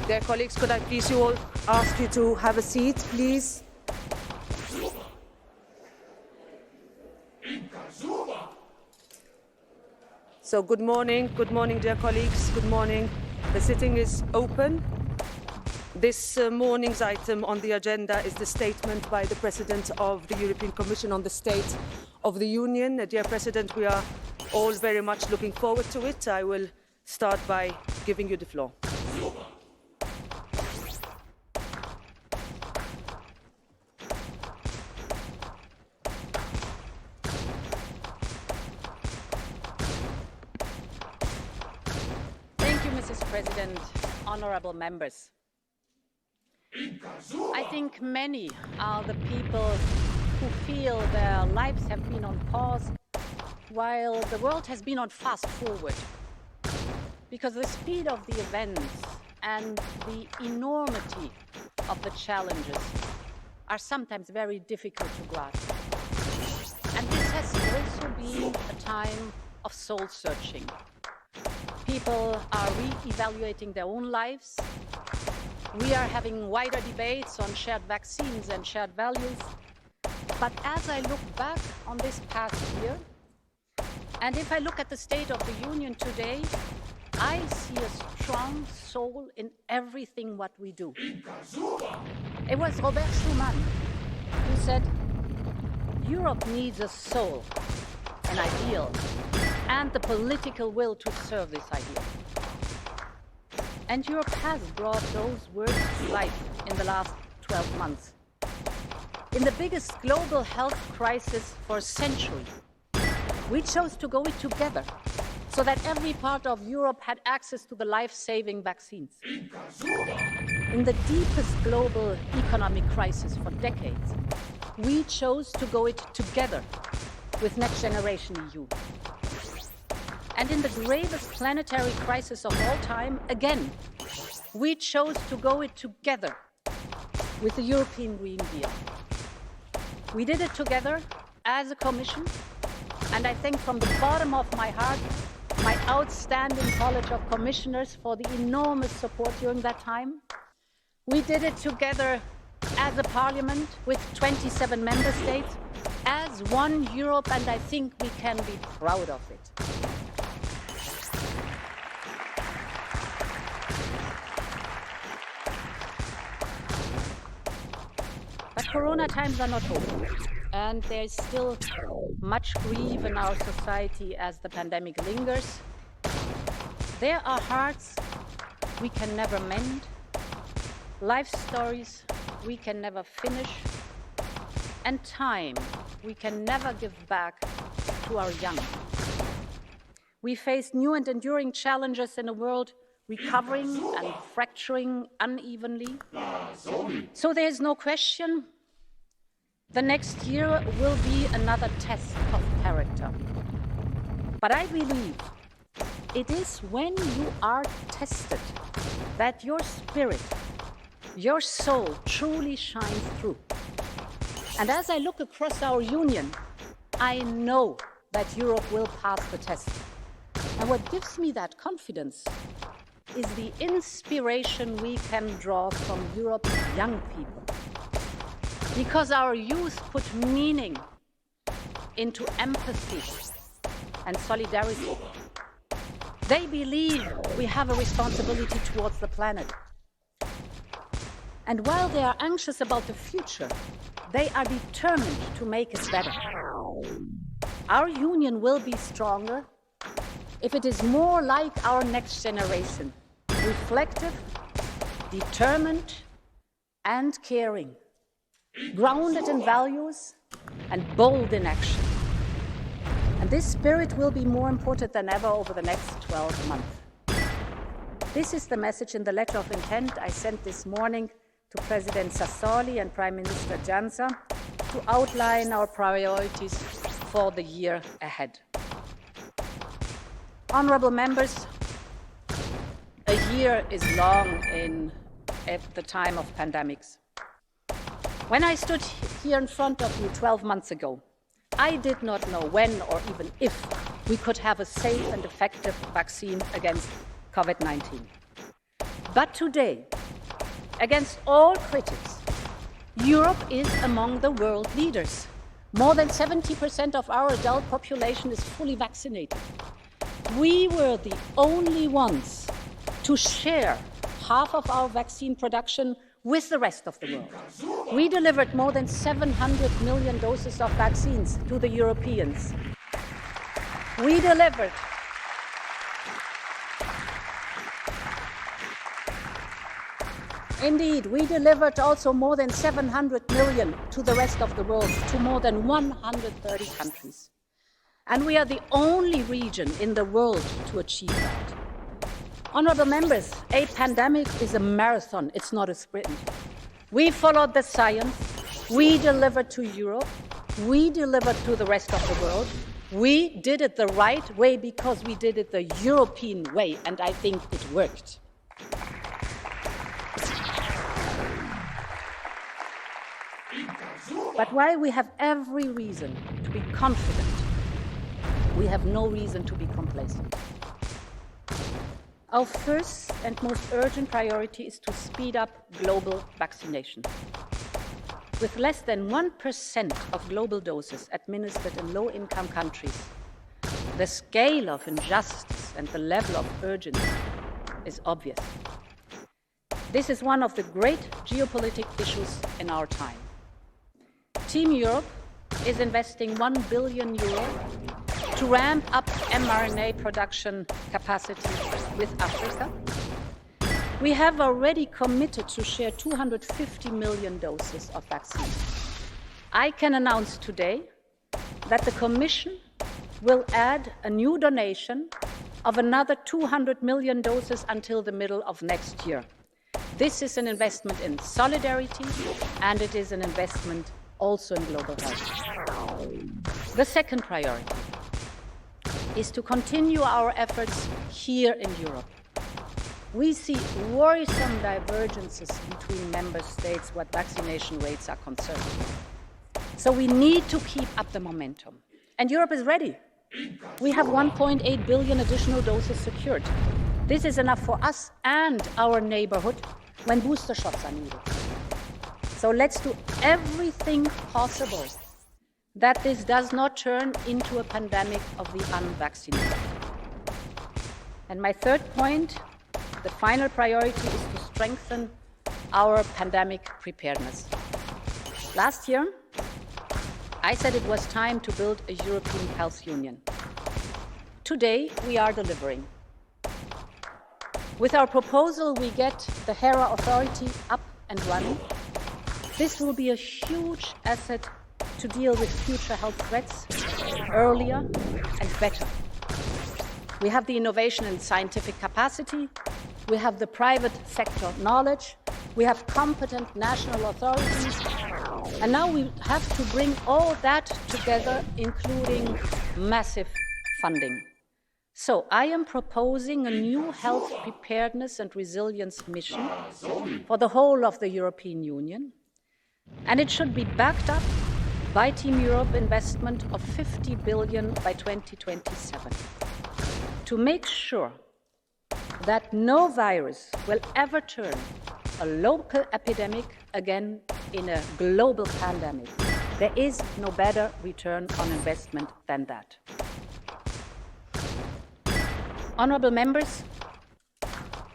Dear colleagues, could I please you all ask you to have a seat, please? So good morning, dear colleagues, good morning. The sitting is open. This morning's item on the agenda is the statement by the President of the European Commission on the State of the Union. Dear President, we are all very much looking forward to it. I will start by giving you the floor. Mrs. President, honorable members. I think many are the people who feel their lives have been on pause while the world has been on fast forward, because the speed of the events and the enormity of the challenges are sometimes very difficult to grasp. And this has also been a time of soul searching. People are re-evaluating their own lives. We are having wider debates on shared vaccines and shared values. But as I look back on this past year, and if I look at the State of the Union today, I see a strong soul in everything what we do. It was Robert Schuman who said, Europe needs a soul, an ideal, and the political will to serve this ideal. And Europe has brought those words to life in the last 12 months. In the biggest global health crisis for a century, we chose to go it together so that every part of Europe had access to the life-saving vaccines. In the deepest global economic crisis for decades, we chose to go it together with Next Generation EU. And in the gravest planetary crisis of all time, again, we chose to go it together with the European Green Deal. We did it together as a Commission, and I thank from the bottom of my heart my outstanding College of Commissioners for the enormous support during that time. We did it together as a Parliament with 27 member states, as one Europe, and I think we can be proud of it. But Corona times are not over, and there is still much grief in our society as the pandemic lingers. There are hearts we can never mend, life stories we can never finish, and time we can never give back to our young. We face new and enduring challenges in a world recovering and fracturing unevenly. So there is no question, the next year will be another test of character. But I believe it is when you are tested that your spirit, your soul truly shines through. And as I look across our union, I know that Europe will pass the test. And what gives me that confidence is the inspiration we can draw from Europe's young people. Because our youth put meaning into empathy and solidarity. They believe we have a responsibility towards the planet. And while they are anxious about the future, they are determined to make it better. Our union will be stronger if it is more like our next generation, reflective, determined, and caring, grounded in values and bold in action. And this spirit will be more important than ever over the next 12 months. This is the message in the letter of intent I sent this morning to President Sassoli and Prime Minister Janša to outline our priorities for the year ahead. Honourable members, a year is long at the time of pandemics. When I stood here in front of you 12 months ago, I did not know when or even if we could have a safe and effective vaccine against COVID-19. But today, Against all critics, Europe is among the world leaders. More than 70% of our adult population is fully vaccinated. We were the only ones to share half of our vaccine production with the rest of the world. We delivered more than 700 million doses of vaccines to the Europeans. We delivered Indeed, we delivered also more than 700 million to the rest of the world, to more than 130 countries. And we are the only region in the world to achieve that. Honourable members, a pandemic is a marathon, it's not a sprint. We followed the science, we delivered to Europe, we delivered to the rest of the world. We did it the right way because we did it the European way, and I think it worked. But while we have every reason to be confident, we have no reason to be complacent. Our first and most urgent priority is to speed up global vaccination. With less than 1% of global doses administered in low-income countries, the scale of injustice and the level of urgency is obvious. This is one of the great geopolitical issues in our time. Team Europe is investing €1 billion to ramp up mRNA production capacity with Africa. We have already committed to share 250 million doses of vaccine. I can announce today that the Commission will add a new donation of another 200 million doses until the middle of next year. This is an investment in solidarity, and it is an investment also in global health. The second priority is to continue our efforts here in Europe. We see worrisome divergences between member states what vaccination rates are concerned. So we need to keep up the momentum. And Europe is ready. We have 1.8 billion additional doses secured. This is enough for us and our neighborhood when booster shots are needed. So let's do everything possible that this does not turn into a pandemic of the unvaccinated. And my third point, the final priority, is to strengthen our pandemic preparedness. Last year, I said it was time to build a European health union. Today, we are delivering. With our proposal, we get the HERA authority up and running. This will be a huge asset to deal with future health threats earlier and better. We have the innovation and scientific capacity. We have the private sector knowledge. We have competent national authorities. And now we have to bring all that together, including massive funding. So I am proposing a new health preparedness and resilience mission for the whole of the European Union. And it should be backed up by Team Europe investment of 50 billion by 2027 to make sure that no virus will ever turn a local epidemic again in a global pandemic. There is no better return on investment than that. Honourable members,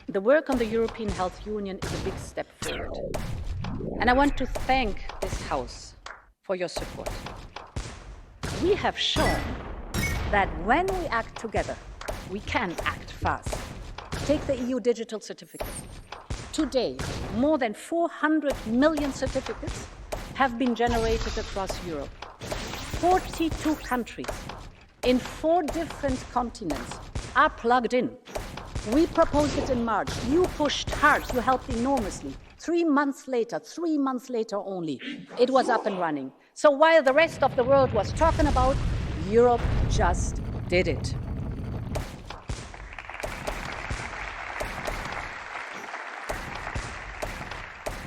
the work on the European Health Union is a big step forward. And I want to thank this House for your support. We have shown that when we act together, we can act fast. Take the EU digital certificate. Today, more than 400 million certificates have been generated across Europe. 42 countries in 4 different continents are plugged in. We proposed it in March. You pushed hard. You helped enormously. 3 months later only, it was up and running. So while the rest of the world was talking about, Europe just did it.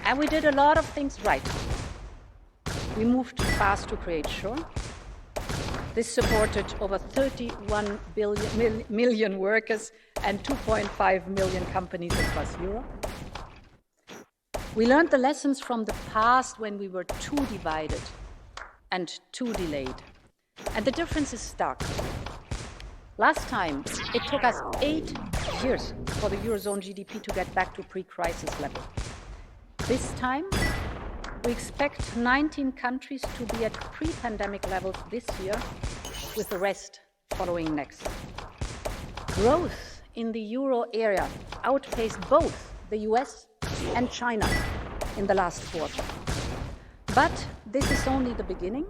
And we did a lot of things right. We moved fast to create SURE. This supported over 31 million workers and 2.5 million companies across Europe. We learned the lessons from the past when we were too divided and too delayed. And the difference is stark. Last time, it took us 8 years for the Eurozone GDP to get back to pre-crisis level. This time, we expect 19 countries to be at pre-pandemic levels this year, with the rest following next. Growth in the euro area outpaced both the US and China in the last quarter. But this is only the beginning.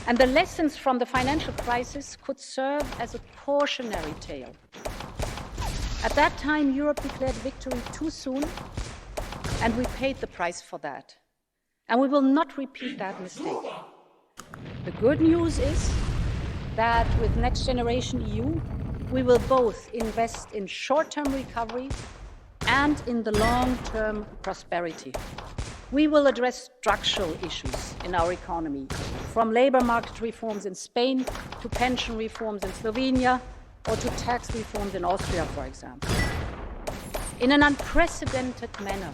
And the lessons from the financial crisis could serve as a cautionary tale. At that time, Europe declared victory too soon, and we paid the price for that. And we will not repeat that mistake. The good news is that with Next Generation EU, we will both invest in short-term recovery and in the long-term prosperity. We will address structural issues in our economy, from labor market reforms in Spain to pension reforms in Slovenia or to tax reforms in Austria, for example. In an unprecedented manner,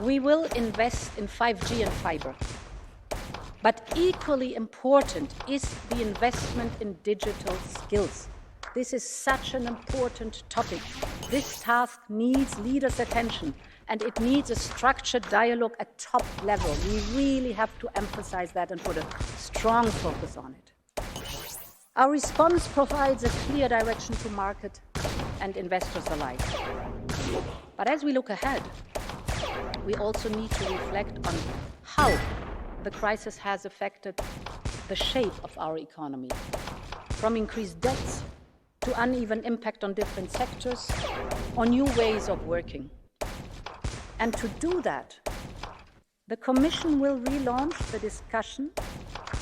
we will invest in 5G and fiber. But equally important is the investment in digital skills. This is such an important topic. This task needs leaders' attention, and it needs a structured dialogue at top level. We really have to emphasize that and put a strong focus on it. Our response provides a clear direction to market and investors alike. But as we look ahead, we also need to reflect on how the crisis has affected the shape of our economy, from increased debts to uneven impact on different sectors, or new ways of working. And to do that, the Commission will relaunch the discussion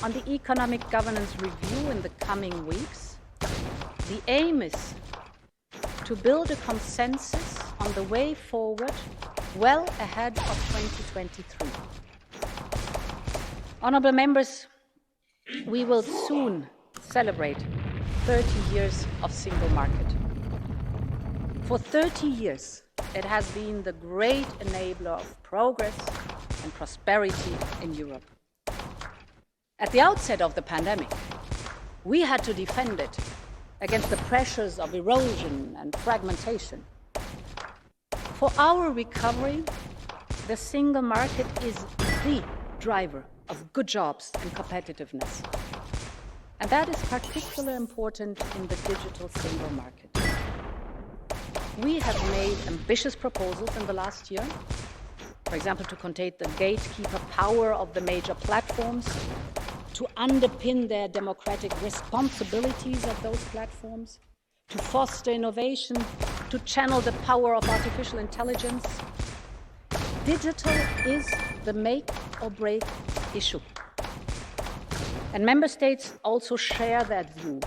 on the economic governance review in the coming weeks. The aim is to build a consensus on the way forward well ahead of 2023. Honourable members, we will soon celebrate 30 years of single market. For 30 years, it has been the great enabler of progress and prosperity in Europe. At the outset of the pandemic, we had to defend it against the pressures of erosion and fragmentation. For our recovery, the single market is the driver of good jobs and competitiveness. And that is particularly important in the digital single market. We have made ambitious proposals in the last year, for example, to contain the gatekeeper power of the major platforms, to underpin their democratic responsibilities of those platforms, to foster innovation, to channel the power of artificial intelligence. Digital is the make or break issue. And member states also share that view.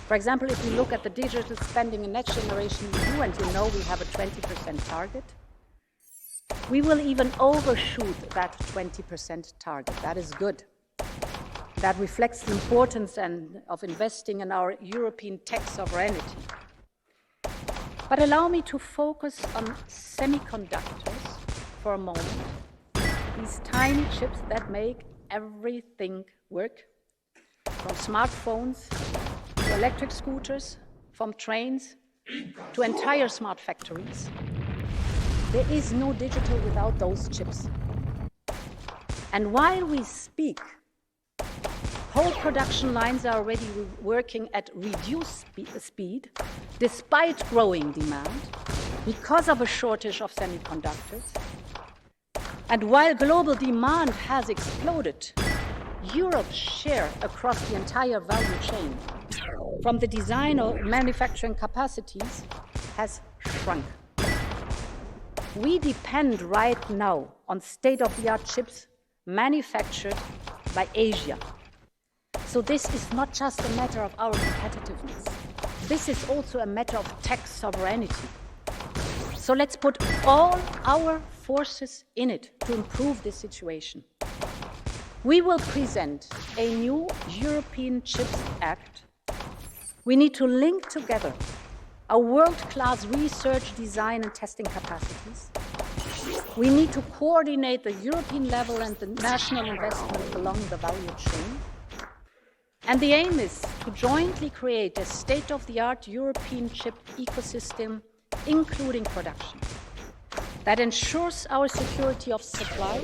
For example, if you look at the digital spending in Next Generation EU, and you know we have a 20% target, we will even overshoot that 20% target. That is good. That reflects the importance of investing in our European tech sovereignty. But allow me to focus on semiconductors for a moment. These tiny chips that make everything work, from smartphones to electric scooters, from trains to entire smart factories. There is no digital without those chips. And while we speak, whole production lines are already working at reduced speed, despite growing demand, because of a shortage of semiconductors. And while global demand has exploded, Europe's share across the entire value chain, from the design or manufacturing capacities, has shrunk. We depend right now on state-of-the-art chips manufactured by Asia. So this is not just a matter of our competitiveness. This is also a matter of tech sovereignty. So let's put all our forces in it to improve this situation. We will present a new European Chips Act. We need to link together our world-class research, design and testing capacities We need to coordinate the European level and the national investment along the value chain. And the aim is to jointly create a state-of-the-art European chip ecosystem, including production, that ensures our security of supply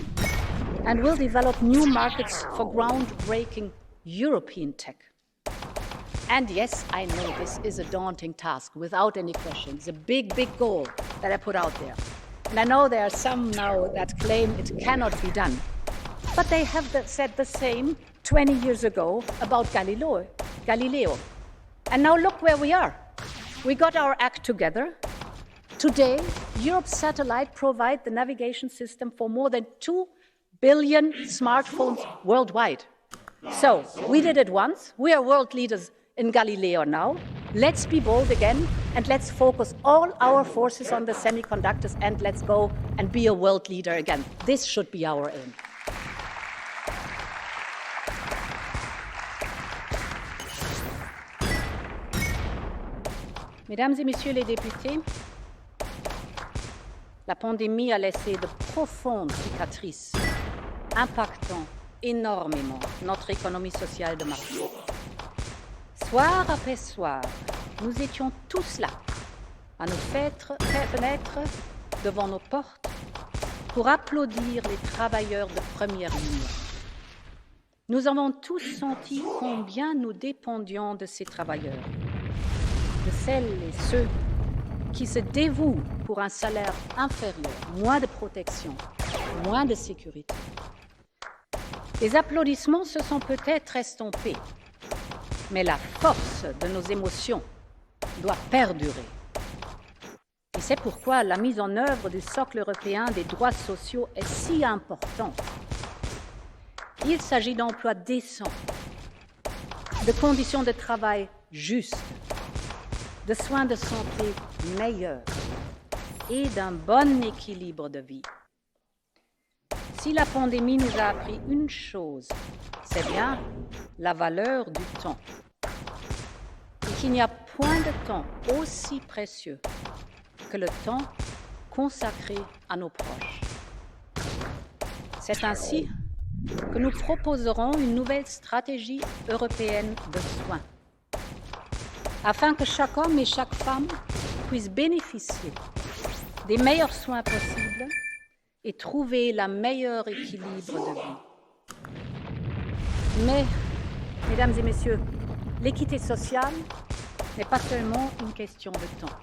and will develop new markets for groundbreaking European tech. And yes, I know this is a daunting task, without any question. It's a big, big goal that I put out there. And I know there are some now that claim it cannot be done. But they have said the same 20 years ago about Galileo. And now look where we are. We got our act together. Today, Europe's satellite provides the navigation system for more than 2 billion smartphones worldwide. So we did it once. We are world leaders in Galileo now. Let's be bold again, and let's focus all our forces on the semiconductors, and let's go and be a world leader again. This should be our aim. Mesdames et messieurs les députés, la pandémie a laissé de profondes cicatrices, impactant énormément notre économie sociale de marché. Soir après soir, nous étions tous là, à nos fenêtres, devant nos portes, pour applaudir les travailleurs de première ligne. Nous avons tous senti combien nous dépendions de ces travailleurs, de celles et ceux qui se dévouent pour un salaire inférieur, moins de protection, moins de sécurité. Les applaudissements se sont peut-être estompés, mais la force de nos émotions doit perdurer. Et c'est pourquoi la mise en œuvre du socle européen des droits sociaux est si importante. Il s'agit d'emplois décents, de conditions de travail justes, de soins de santé meilleurs et d'un bon équilibre de vie. Si la pandémie nous a appris une chose, c'est bien la valeur du temps. Et qu'il n'y a point de temps aussi précieux que le temps consacré à nos proches. C'est ainsi que nous proposerons une nouvelle stratégie européenne de soins, afin que chaque homme et chaque femme puissent bénéficier des meilleurs soins possibles et trouver le meilleur équilibre de vie. Mais, mesdames et messieurs, l'équité sociale n'est pas seulement une question de temps.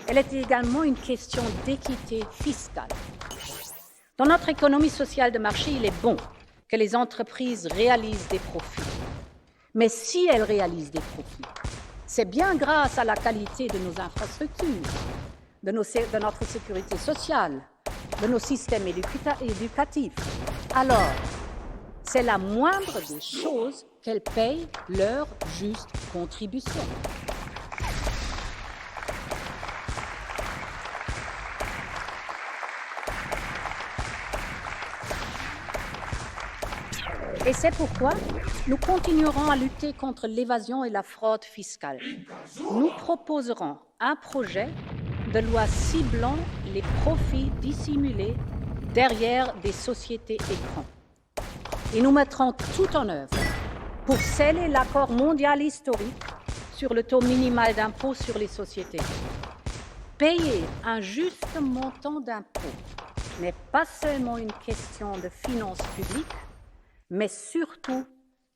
Elle est également une question d'équité fiscale. Dans notre économie sociale de marché, il est bon que les entreprises réalisent des profits. Mais si elles réalisent des profits, c'est bien grâce à la qualité de nos infrastructures, de notre sécurité sociale, de nos systèmes éducatifs. Alors, c'est la moindre des choses qu'elles payent leur juste contribution. Et c'est pourquoi nous continuerons à lutter contre l'évasion et la fraude fiscale. Nous proposerons un projet de loi ciblant les profits dissimulés derrière des sociétés écrans. Et nous mettrons tout en œuvre pour sceller l'accord mondial historique sur le taux minimal d'impôt sur les sociétés. Payer un juste montant d'impôt n'est pas seulement une question de finances publiques, mais surtout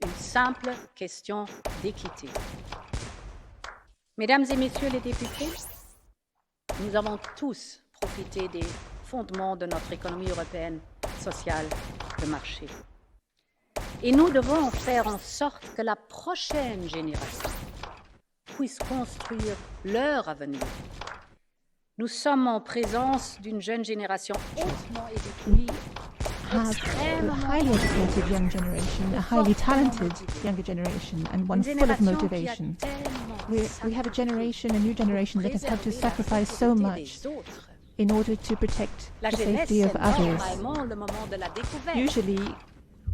une simple question d'équité. Mesdames et messieurs les députés, nous avons tous profité des fondements de notre économie européenne sociale de marché. Et nous devons faire en sorte que la prochaine génération puisse construire leur avenir. Nous sommes en présence d'une jeune génération hautement éduquée, have a highly educated young generation, a highly talented younger generation, and one full of motivation. We have a new generation that has had to sacrifice so much in order to protect the safety of others. Usually,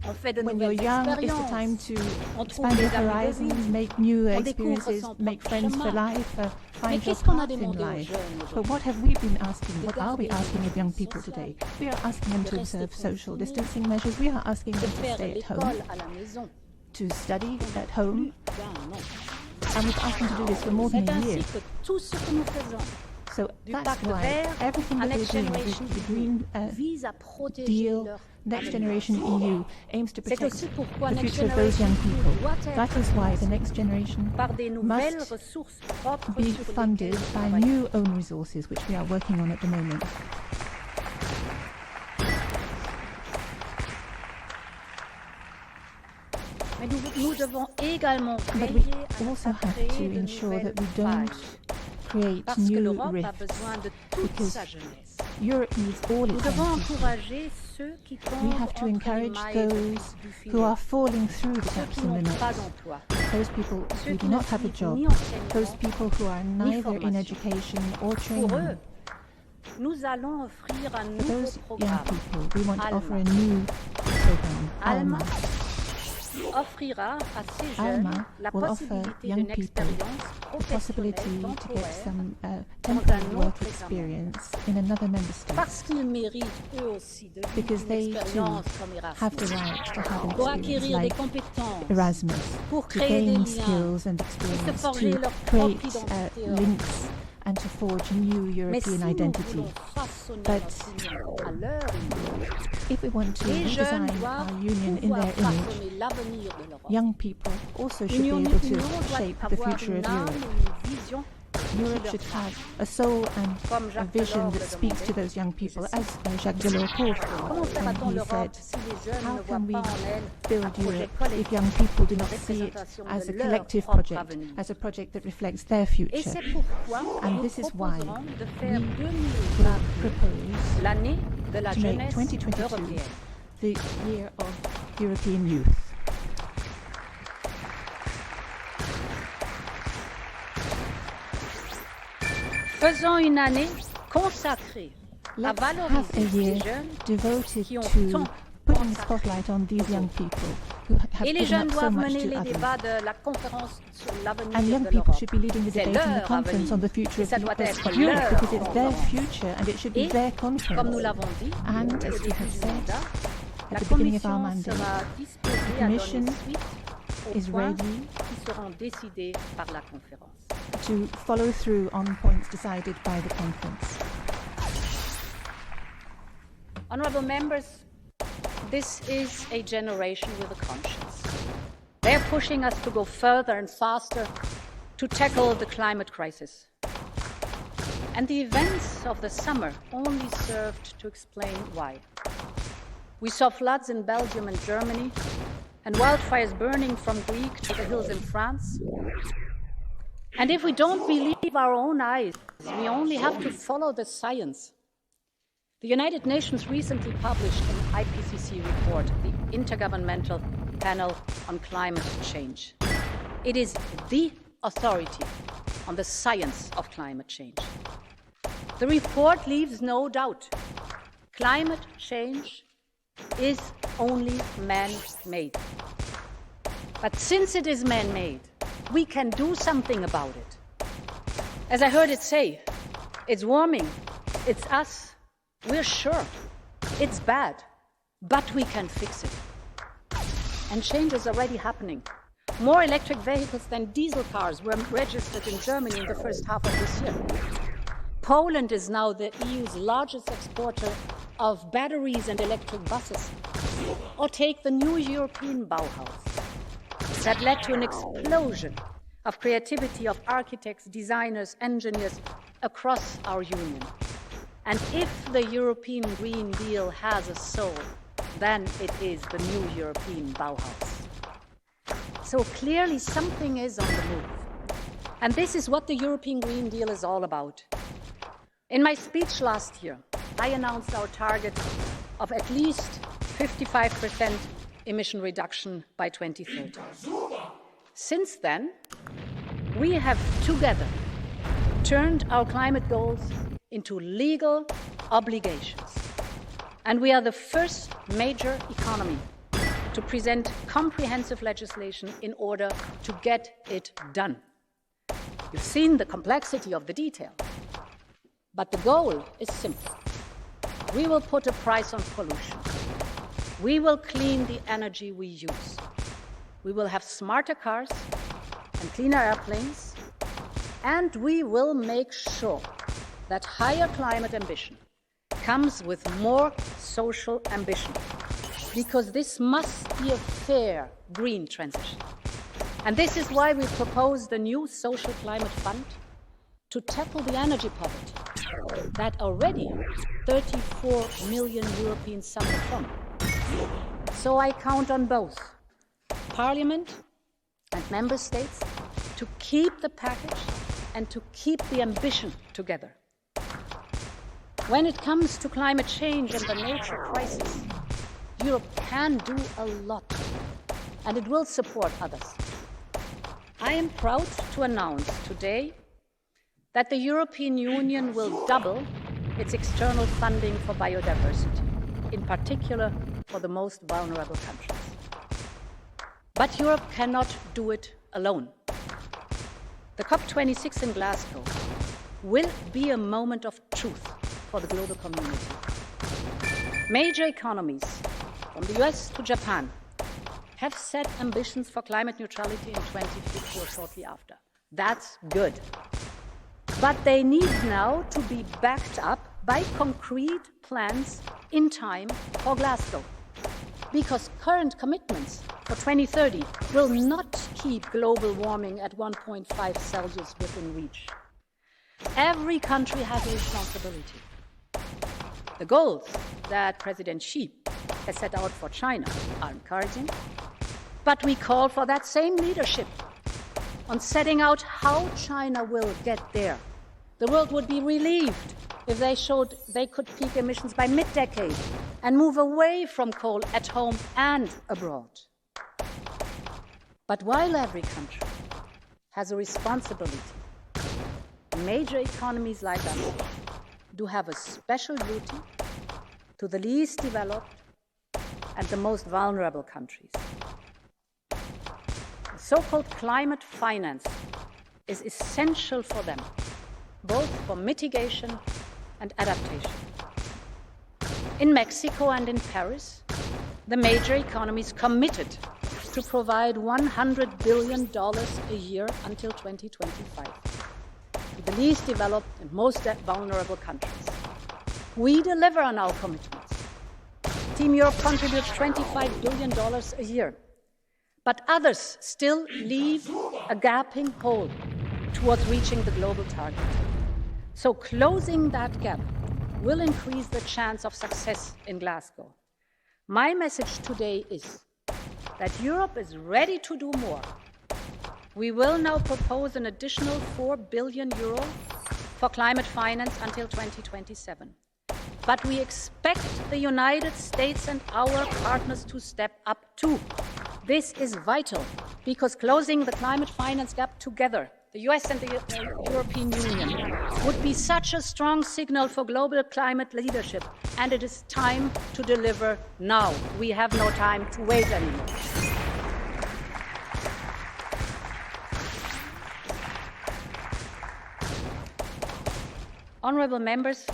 When you're young, it's the time to expand your horizons, make new experiences, make friends for life, find your path in life. But what have we been asking? What are we asking of young people today? We are asking them to observe social distancing measures. We are asking them to stay at home, to study at home. And we've asked them to do this for more than a year. So that's why everything that we're doing with the Green Deal, Next Generation EU, aims to protect the future of those young people. That is why the next generation must be funded by new own resources, which we are working on at the moment. But we also have to ensure that we don't create new rifts, because Europe needs all its young people. We have to encourage those who are falling through the gaps in the net, those people who do not have a job, those people who are neither in education or training. For those young people, we want to offer a new program, ALMA. ALMA will offer young people the possibility to get some temporary work experience in another member state, because they too have the right to have an experience like Erasmus, to gain skills and experience, to create links and to forge a new European identity. But if we want to redesign our union in their image, young people also should be able to shape the future of Europe. Europe should have a soul and a vision that speaks to those young people, as Jacques Delors called for. And he said, how can we build Europe if young people do not see it as a collective project, as a project that reflects their future? And this is why we will propose to make 2022 the year of European youth. Faisons une année consacrée à valoriser a year devoted to putting the spotlight on these young people who have given up so much to others. And young people should be leading the debate in the conference on the future of Europe, because it's their future and it should be their conference. And as we have said at the beginning of our mandate, the Commission is ready to follow through on points decided by the conference. Honourable members, this is a generation with a conscience. They're pushing us to go further and faster to tackle the climate crisis. And the events of the summer only served to explain why. We saw floods in Belgium and Germany, and wildfires burning from Greece to the hills in France. And if we don't believe our own eyes, we only have to follow the science. The United Nations recently published an IPCC report, the Intergovernmental Panel on Climate Change. It is the authority on the science of climate change. The report leaves no doubt. Climate change is only man-made. But since it is man-made, we can do something about it. As I heard it say, it's warming, it's us, we're sure, it's bad, but we can fix it. And change is already happening. More electric vehicles than diesel cars were registered in Germany in the first half of this year. Poland is now the EU's largest exporter of batteries and electric buses. Or take the new European Bauhaus that led to an explosion of creativity of architects, designers, engineers across our union. And if the European Green Deal has a soul, then it is the new European Bauhaus. So clearly something is on the move. And this is what the European Green Deal is all about. In my speech last year, I announced our target of at least 55% emission reduction by 2030. Since then, we have together turned our climate goals into legal obligations. And we are the first major economy to present comprehensive legislation in order to get it done. You've seen the complexity of the detail, but the goal is simple. We will put a price on pollution. We will clean the energy we use. We will have smarter cars and cleaner airplanes, and we will make sure that higher climate ambition comes with more social ambition, because this must be a fair green transition. And this is why we proposed the new Social Climate Fund to tackle the energy poverty that already 34 million Europeans suffer from. So I count on both Parliament and Member States to keep the package and to keep the ambition together. When it comes to climate change and the nature crisis, Europe can do a lot, and it will support others. I am proud to announce today that the European Union will double its external funding for biodiversity, in particular for the most vulnerable countries. But Europe cannot do it alone. The COP26 in Glasgow will be a moment of truth for the global community. Major economies, from the US to Japan, have set ambitions for climate neutrality in 2050 or shortly after. That's good. But they need now to be backed up by concrete plans in time for Glasgow, because current commitments for 2030 will not keep global warming at 1.5 Celsius within reach. Every country has a responsibility. The goals that President Xi has set out for China are encouraging, but we call for that same leadership on setting out how China will get there. The world would be relieved if they showed they could peak emissions by mid-decade and move away from coal at home and abroad. But while every country has a responsibility, major economies like us do have a special duty to the least developed and the most vulnerable countries. The so-called climate finance is essential for them, both for mitigation and adaptation. In Mexico and in Paris, the major economies committed to provide $100 billion a year until 2025 to the least developed and most vulnerable countries. We deliver on our commitments. Team Europe contributes $25 billion a year, but others still leave a gaping hole towards reaching the global target. So closing that gap will increase the chance of success in Glasgow. My message today is that Europe is ready to do more. We will now propose an additional €4 billion for climate finance until 2027. But we expect the United States and our partners to step up too. This is vital because closing the climate finance gap together, the US and the European Union, would be such a strong signal for global climate leadership, and it is time to deliver now. We have no time to wait anymore. Honourable members,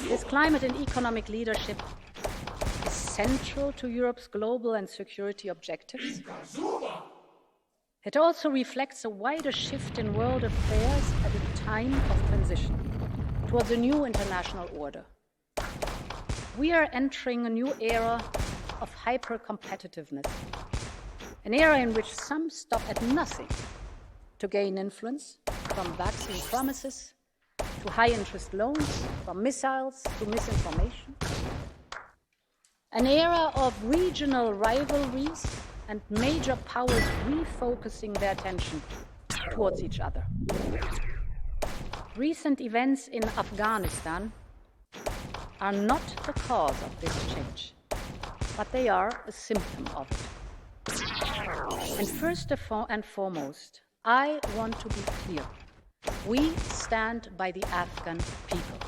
this climate and economic leadership is central to Europe's global and security objectives. It also reflects a wider shift in world affairs at a time of transition towards a new international order. We are entering a new era of hyper-competitiveness, an era in which some stop at nothing to gain influence, from vaccine promises to high-interest loans, from missiles to misinformation. An era of regional rivalries and major powers refocusing their attention towards each other. Recent events in Afghanistan are not the cause of this change, but they are a symptom of it. And first and foremost, I want to be clear. We stand by the Afghan people.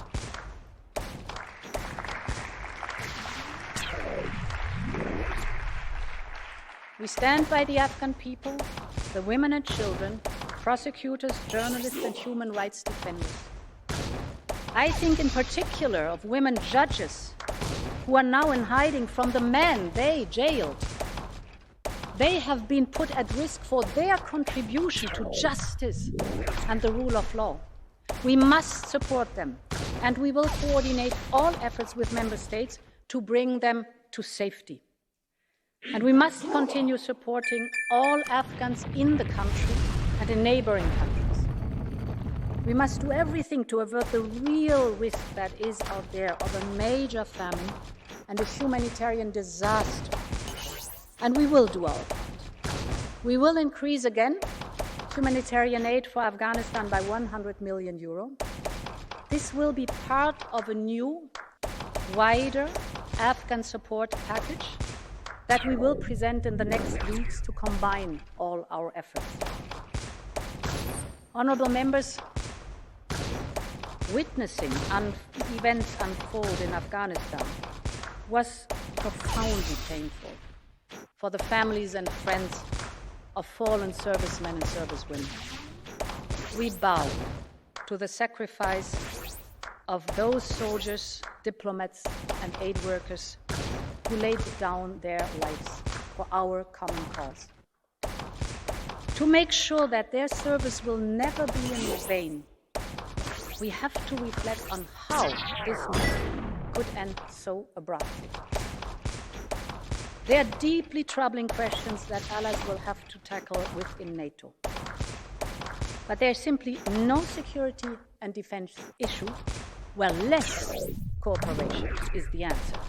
We stand by the Afghan people, the women and children, prosecutors, journalists, and human rights defenders. I think in particular of women judges who are now in hiding from the men they jailed. They have been put at risk for their contribution to justice and the rule of law. We must support them, and we will coordinate all efforts with member states to bring them to safety. And we must continue supporting all Afghans in the country and in neighboring countries. We must do everything to avert the real risk that is out there of a major famine and a humanitarian disaster. And we will do our part. We will increase again humanitarian aid for Afghanistan by 100 million euro. This will be part of a new, wider Afghan support package that we will present in the next weeks to combine all our efforts. Honourable members, witnessing events unfold in Afghanistan was profoundly painful for the families and friends of fallen servicemen and servicewomen. We bow to the sacrifice of those soldiers, diplomats, and aid workers who laid down their lives for our common cause. To make sure that their service will never be in vain, we have to reflect on how this mission could end so abruptly. They are deeply troubling questions that allies will have to tackle within NATO. But there is simply no security and defense issue where less cooperation is the answer.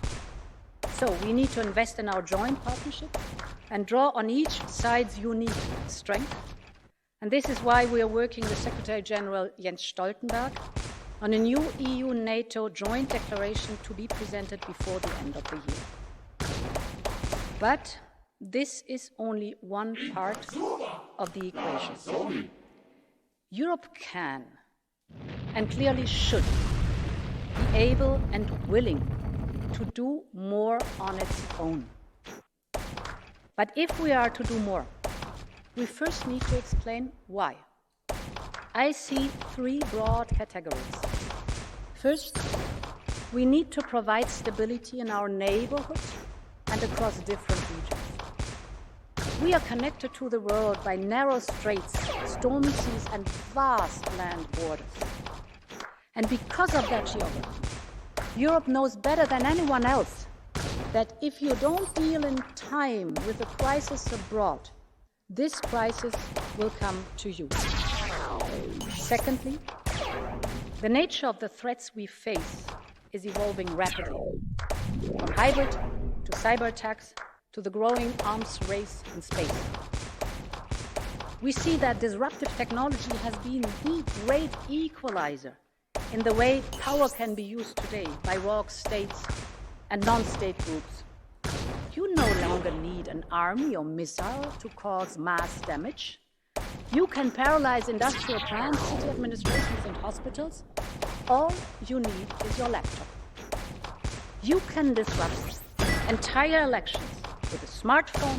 So we need to invest in our joint partnership and draw on each side's unique strength. And this is why we are working with Secretary General Jens Stoltenberg on a new EU-NATO joint declaration to be presented before the end of the year. But this is only one part of the equation. Europe can and clearly should be able and willing to do more on its own. But if we are to do more, we first need to explain why. I see three broad categories. First, we need to provide stability in our neighborhoods and across different regions. We are connected to the world by narrow straits, stormy seas, and vast land borders. And because of that geography, Europe knows better than anyone else that if you don't deal in time with the crisis abroad, this crisis will come to you. Secondly, the nature of the threats we face is evolving rapidly, from hybrid to cyber attacks to the growing arms race in space. We see that disruptive technology has been the great equalizer in the way power can be used today by rogue states and non-state groups. You no longer need an army or missile to cause mass damage. You can paralyze industrial plants, city administrations, and hospitals. All you need is your laptop. You can disrupt entire elections with a smartphone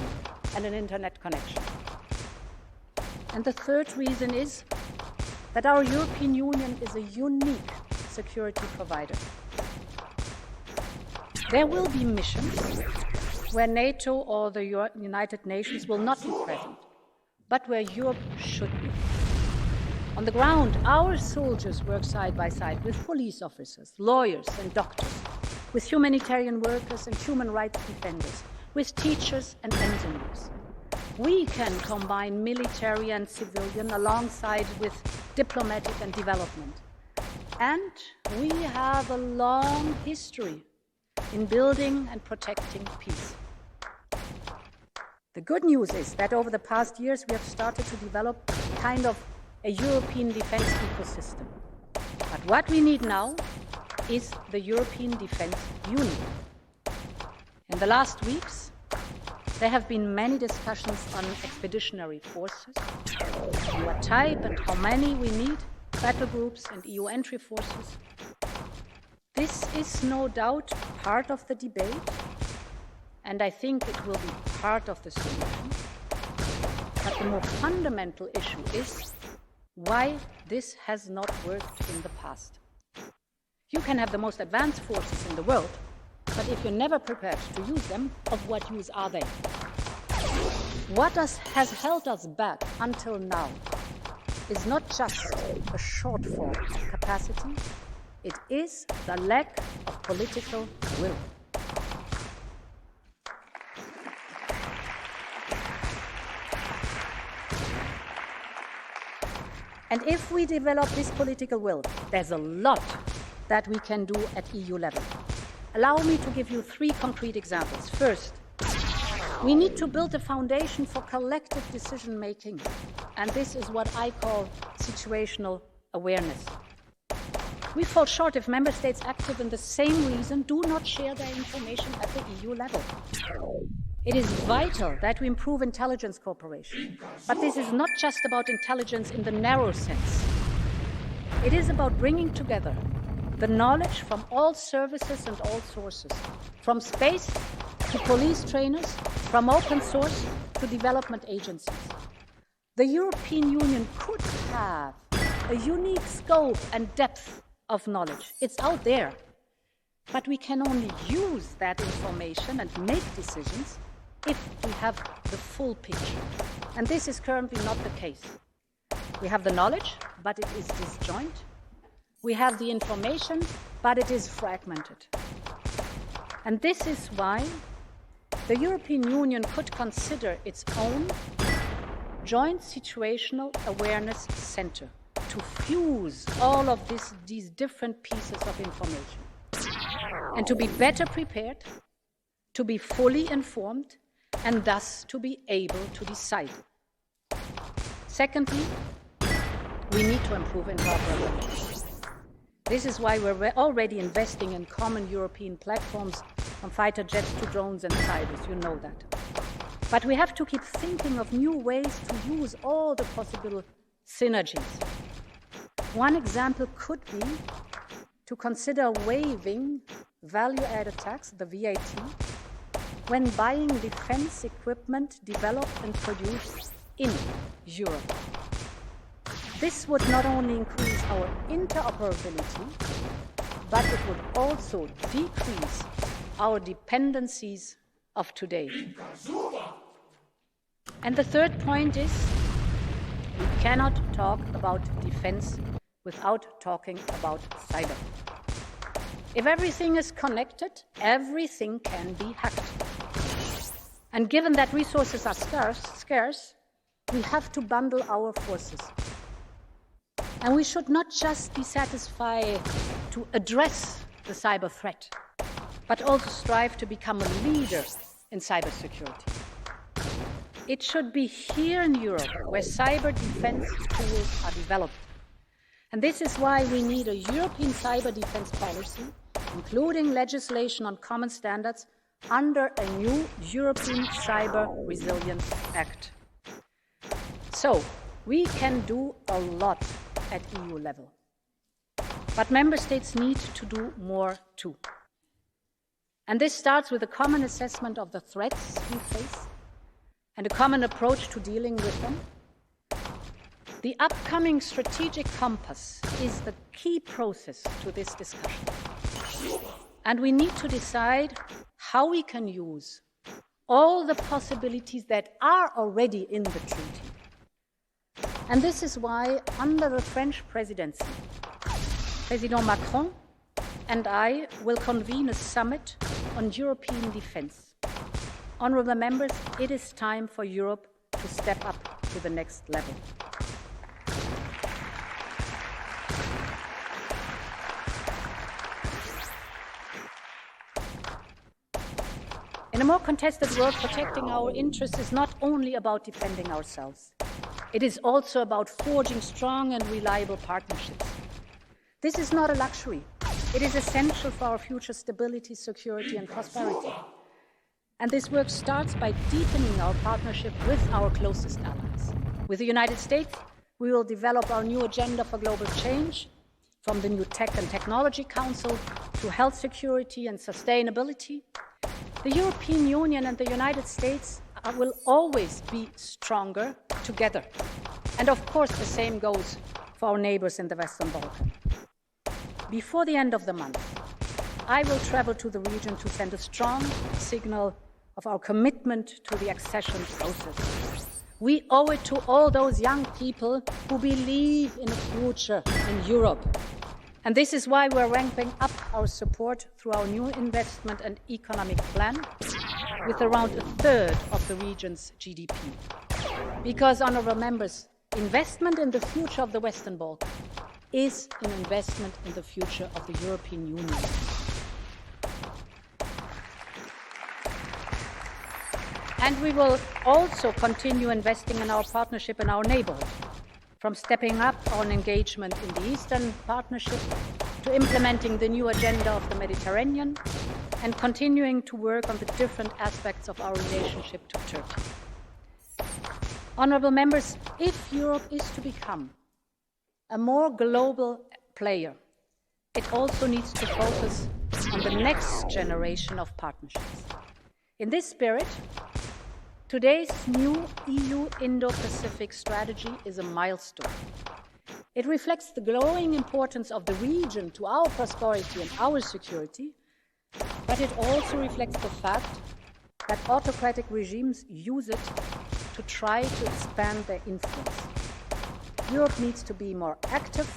and an internet connection. And the third reason is that our European Union is a unique security provider. There will be missions where NATO or the United Nations will not be present, but where Europe should be. On the ground, our soldiers work side by side with police officers, lawyers and doctors, with humanitarian workers and human rights defenders, with teachers and engineers. We can combine military and civilian alongside with diplomatic and development. And we have a long history in building and protecting peace. The good news is that over the past years we have started to develop kind of a European defense ecosystem. But what we need now is the European Defense Union. In the last weeks, there have been many discussions on expeditionary forces, what type and how many we need, battle groups and EU entry forces. This is no doubt part of the debate, and I think it will be part of the solution. But the more fundamental issue is why this has not worked in the past. You can have the most advanced forces in the world, but if you're never prepared to use them, of what use are they? What has held us back until now is not just a shortfall of capacity, it is the lack of political will. And if we develop this political will, there's a lot that we can do at EU level. Allow me to give you 3 concrete examples. First, we need to build a foundation for collective decision-making, and this is what I call situational awareness. We fall short if member states active in the same reason do not share their information at the EU level. It is vital that we improve intelligence cooperation, but this is not just about intelligence in the narrow sense. It is about bringing together the knowledge from all services and all sources, from space to police trainers, from open source to development agencies. The European Union could have a unique scope and depth of knowledge. It's out there. But we can only use that information and make decisions if we have the full picture. And this is currently not the case. We have the knowledge, but it is disjoint. We have the information, but it is fragmented. And this is why the European Union could consider its own joint situational awareness center to fuse all of these different pieces of information and to be better prepared, to be fully informed, and thus to be able to decide. Secondly, we need to improve interoperability. This is why we're already investing in common European platforms, from fighter jets to drones and cybers, you know that. But we have to keep thinking of new ways to use all the possible synergies. One example could be to consider waiving value-added tax, the VAT, when buying defense equipment developed and produced in Europe. This would not only increase our interoperability, but it would also decrease our dependencies of today. And the third point is, we cannot talk about defense without talking about cyber. If everything is connected, everything can be hacked. And given that resources are scarce, we have to bundle our forces. And we should not just be satisfied to address the cyber threat, but also strive to become a leader in cybersecurity. It should be here in Europe where cyber defense tools are developed. And this is why we need a European cyber defense policy, including legislation on common standards under a new European Cyber Resilience Act. So, we can do a lot at EU level. But member states need to do more too. And this starts with a common assessment of the threats we face and a common approach to dealing with them. The upcoming strategic compass is the key process to this discussion. And we need to decide how we can use all the possibilities that are already in the treaty. And this is why, under the French presidency, President Macron and I will convene a summit on European defense. Honourable members, it is time for Europe to step up to the next level. In a more contested world, protecting our interests is not only about defending ourselves. It is also about forging strong and reliable partnerships. This is not a luxury. It is essential for our future stability, security, and prosperity. And this work starts by deepening our partnership with our closest allies. With the United States, we will develop our new agenda for global change, from the new Tech and Technology Council to health security and sustainability. The European Union and the United States will always be stronger together. And of course, the same goes for our neighbors in the Western Balkans. Before the end of the month, I will travel to the region to send a strong signal of our commitment to the accession process. We owe it to all those young people who believe in a future in Europe. And this is why we're ramping up our support through our new investment and economic plan with around a third of the region's GDP. Because, honourable members, investment in the future of the Western Balkans is an investment in the future of the European Union. And we will also continue investing in our partnership in our neighbourhood, from stepping up on engagement in the Eastern Partnership to implementing the new agenda of the Mediterranean and continuing to work on the different aspects of our relationship to Turkey. Honourable members, if Europe is to become a more global player, it also needs to focus on the next generation of partnerships. In this spirit, today's new EU Indo-Pacific strategy is a milestone. It reflects the growing importance of the region to our prosperity and our security, but it also reflects the fact that autocratic regimes use it to try to expand their influence. Europe needs to be more active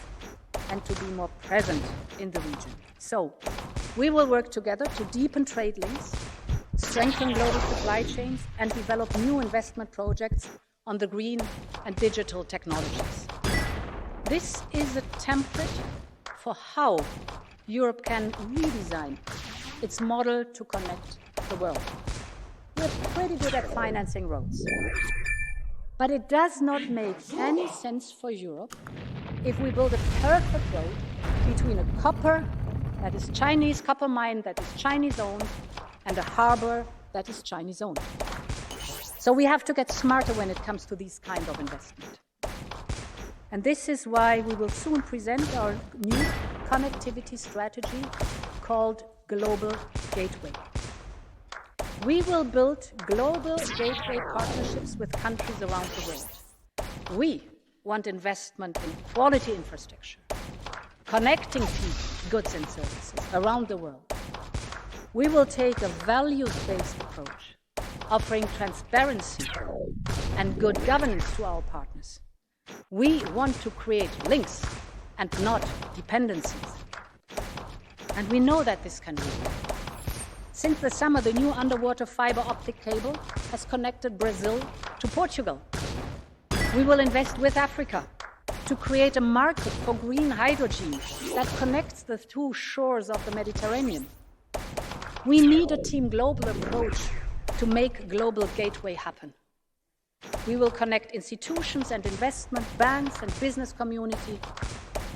and to be more present in the region. So, we will work together to deepen trade links, strengthen global supply chains, and develop new investment projects on the green and digital technologies. This is a template for how Europe can redesign its model to connect the world. We're pretty good at financing roads, but it does not make any sense for Europe if we build a perfect road between a Chinese copper mine that is Chinese-owned and a harbor that is Chinese-owned. So we have to get smarter when it comes to these kind of investment. And this is why we will soon present our new connectivity strategy called Global Gateway. We will build global gateway partnerships with countries around the world. We want investment in quality infrastructure, connecting people, goods and services around the world. We will take a values-based approach, offering transparency and good governance to our partners. We want to create links and not dependencies. And we know that this can be. Since the summer, the new underwater fiber optic cable has connected Brazil to Portugal. We will invest with Africa to create a market for green hydrogen that connects the two shores of the Mediterranean. We need a team global approach to make Global Gateway happen. We will connect institutions and investment banks and business community,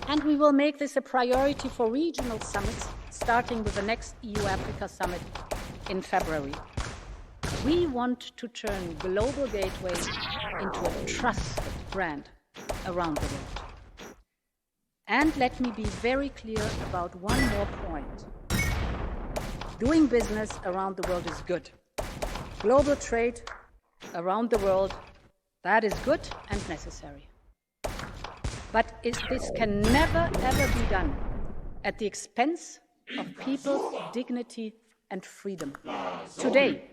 and we will make this a priority for regional summits, starting with the next EU-Africa summit in February. We want to turn Global Gateway into a trusted brand around the world. And let me be very clear about one more point. Doing business around the world is good. Global trade around the world, that is good and necessary. But this can never, ever be done at the expense of people's dignity and freedom. Today,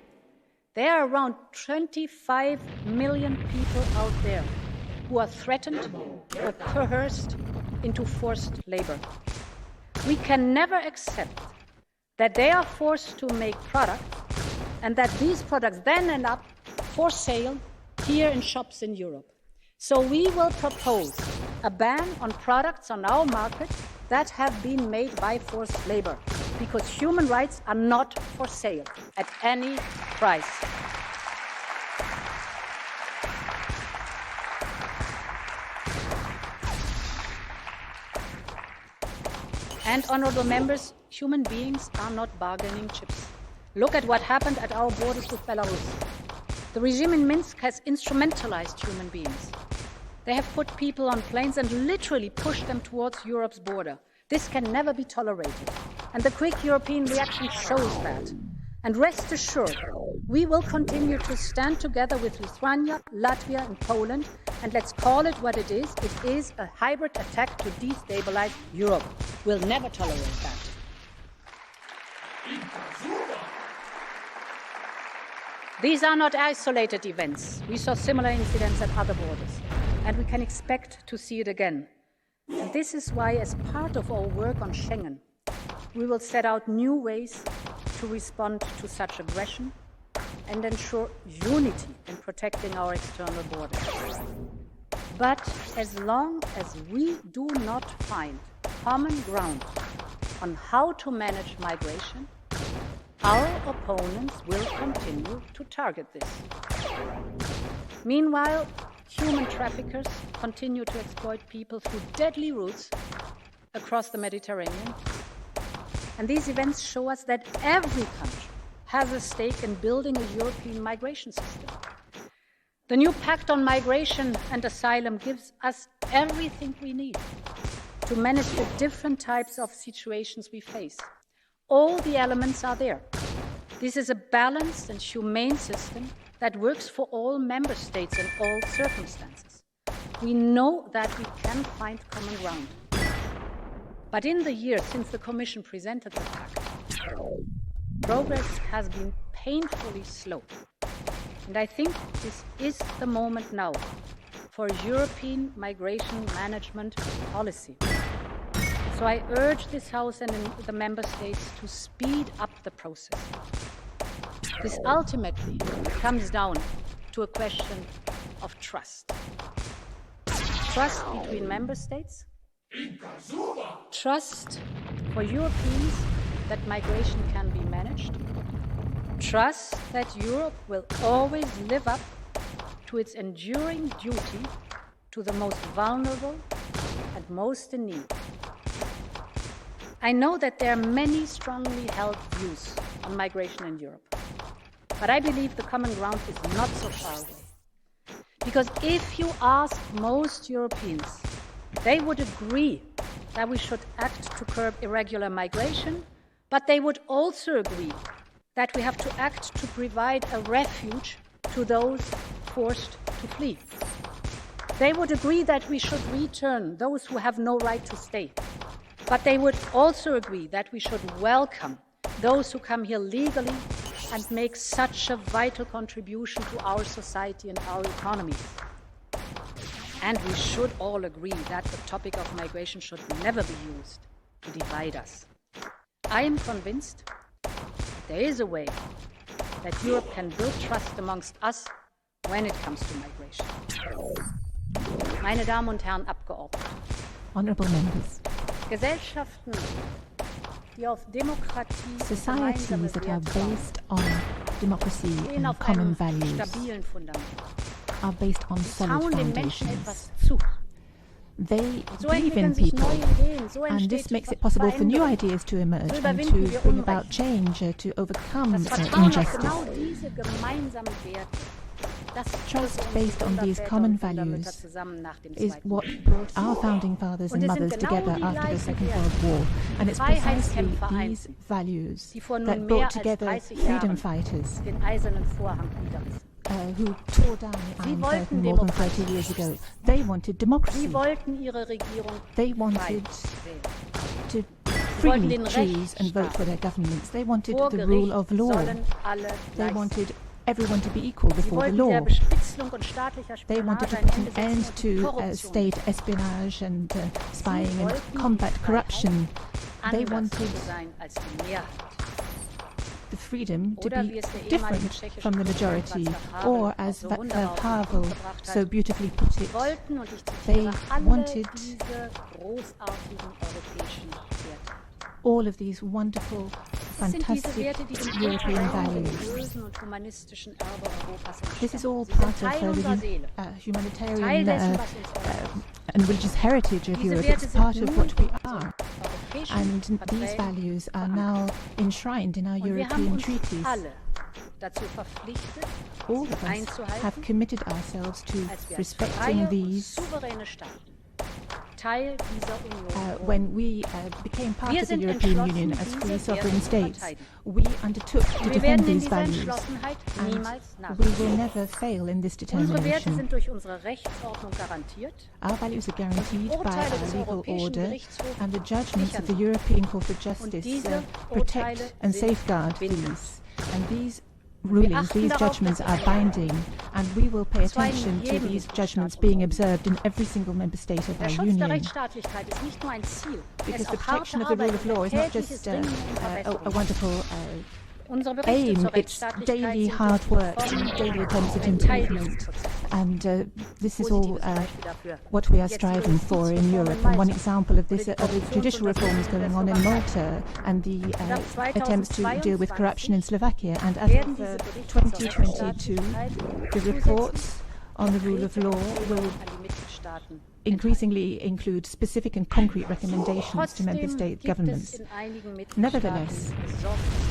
there are around 25 million people out there who are threatened or coerced into forced labor. We can never accept that they are forced to make products and that these products then end up for sale here in shops in Europe. So we will propose a ban on products on our market that have been made by forced labor, because human rights are not for sale at any price. And, honourable members, human beings are not bargaining chips. Look at what happened at our borders with Belarus. The regime in Minsk has instrumentalized human beings. They have put people on planes and literally pushed them towards Europe's border. This can never be tolerated. And the quick European reaction shows that. And rest assured, we will continue to stand together with Lithuania, Latvia and Poland, and let's call it what it is. It is a hybrid attack to destabilize Europe. We'll never tolerate that. These are not isolated events. We saw similar incidents at other borders, and we can expect to see it again. And this is why, as part of our work on Schengen, we will set out new ways to respond to such aggression and ensure unity in protecting our external borders. But as long as we do not find common ground on how to manage migration, our opponents will continue to target this. Meanwhile, human traffickers continue to exploit people through deadly routes across the Mediterranean. And these events show us that every country has a stake in building a European migration system. The new Pact on Migration and Asylum gives us everything we need to manage the different types of situations we face. All the elements are there. This is a balanced and humane system that works for all member states in all circumstances. We know that we can find common ground. But in the years since the Commission presented the pact, progress has been painfully slow. And I think this is the moment now for European migration management policy. So I urge this House and the Member States to speed up the process. This ultimately comes down to a question of trust. Trust between Member States, trust for Europeans that migration can be managed, trust that Europe will always live up to its enduring duty to the most vulnerable and most in need. I know that there are many strongly held views on migration in Europe, but I believe the common ground is not so far away. Because if you ask most Europeans, they would agree that we should act to curb irregular migration, but they would also agree that we have to act to provide a refuge to those forced to flee. They would agree that we should return those who have no right to stay. But they would also agree that we should welcome those who come here legally and make such a vital contribution to our society and our economy. And we should all agree that the topic of migration should never be used to divide us. I am convinced that there is a way that Europe can build trust amongst us when it comes to migration. Meine Damen und Herren Abgeordnete, Honourable members, Gesellschaften, die auf Demokratie, societies that are based on democracy and common values stabilen Fundament, are based on solid trauen den Menschen foundations. etwas zu. They So believe entwickeln in sich people, neue Ideen, so and this entsteht makes it possible for new Veränderung. ideas to emerge So and überwinden to wir bring about Unrecht. change, to overcome Das Vertrauen auf injustice. genau diese gemeinsamen Werte, das Trust führte based on unsere these Väter common und Fundamenter values zusammen nach dem is Zweiten what Weltkrieg. brought our founding fathers Und and es sind mothers genau together die after the gleichen Second Werte, World War. And it's precisely Freiheitskämpfer these einzeln, values die vor that nunmehr brought als together 30 freedom Jahren fighters den eisernen Vorhang niederrissen. who tore down the Sie Iron wollten Curtain more than Demokratie. 30 years ago. They wanted democracy. Sie wollten ihre Regierung They frei wanted wählen. to wollten freely den choose and vote for their Rechtsstaat. governments. They wanted Vor the rule Gericht of law. sollen alle They gleich sein. wanted everyone to be equal Sie before the wollten der law. Bespitzelung und staatlicher They wanted Spionage to ein put Ende an end setzen und die to Korruption state espionage and spying and wollten combat die corruption. They anders wanted zu sein als die Mehrheit. the freedom to Oder be wie es der ehemalige different tschechische from the Präsident majority, Václav Havel or auch as so Václav wunderbar auf den Havel Punkt gebracht so hat, beautifully put it, wollten, und ich they zitiere, alle wanted diese großartigen europäischen Werte. all of these wonderful, Das sind diese fantastic Werte, die dem European kulturellen, values. religiösen und humanistischen Erbe Europas This is all entstammen. Sie part sind of Teil the unserer Seele. Teil humanitarian dessen, was uns ausmacht. and religious heritage of Diese Europe. Werte It's sind part of nun what we in are. europäischen And these Verträgen values are verankert. now enshrined in our Und wir haben European uns treaties. alle dazu verpflichtet, All of sie us have einzuhalten, committed ourselves to als wir als respecting freie und these souveräne Staaten Teil dieser Union when we became part Wir of the sind European entschlossen, Union as diese free Werte sovereign zu states, verteidigen. we undertook to Wir defend werden in these dieser values, Entschlossenheit and niemals we will nachgeben. never fail in this Unsere Werte determination. sind durch unsere Rechtsordnung garantiert. Our values are guaranteed by Urteile our des legal Europäischen order, Gerichtshofs and the judgments of the sichern. European Court of Und Justice diese protect Urteile and sind safeguard bindend. these. And these rulings, achten these darauf, judgments dass are sie binding, and we will pay zwar in attention to jedem these Mitgliedstaat judgments unserer being Union. observed in every single member state of Der our Schutz der union. Rechtsstaatlichkeit ist nicht nur ein Ziel, es Because ist the auch protection harte of the rule Arbeit of und law is not tägliches just Dringen um a Verbesserung. wonderful Unsere Berichte aim, zur it's Rechtsstaatlichkeit daily sind hard durch work Reformen and daily attempts at ein Teil improvement. dieses Prozesses. And this is all Positives Beispiel dafür. what we are Jetzt die striving for in Justizreform Europe. in And one Malta. example of this Oder die are the judicial reforms going on in Malta and the ab attempts to deal with 2022 corruption in Slovakia. And as werden of diese Berichte zur 2022, Rechtsstaatlichkeit the reports on the rule of law will an die Mitgliedstaaten increasingly include specific and concrete recommendations to member Trotzdem state gibt es governments. in einigen Nevertheless, Mitgliedstaaten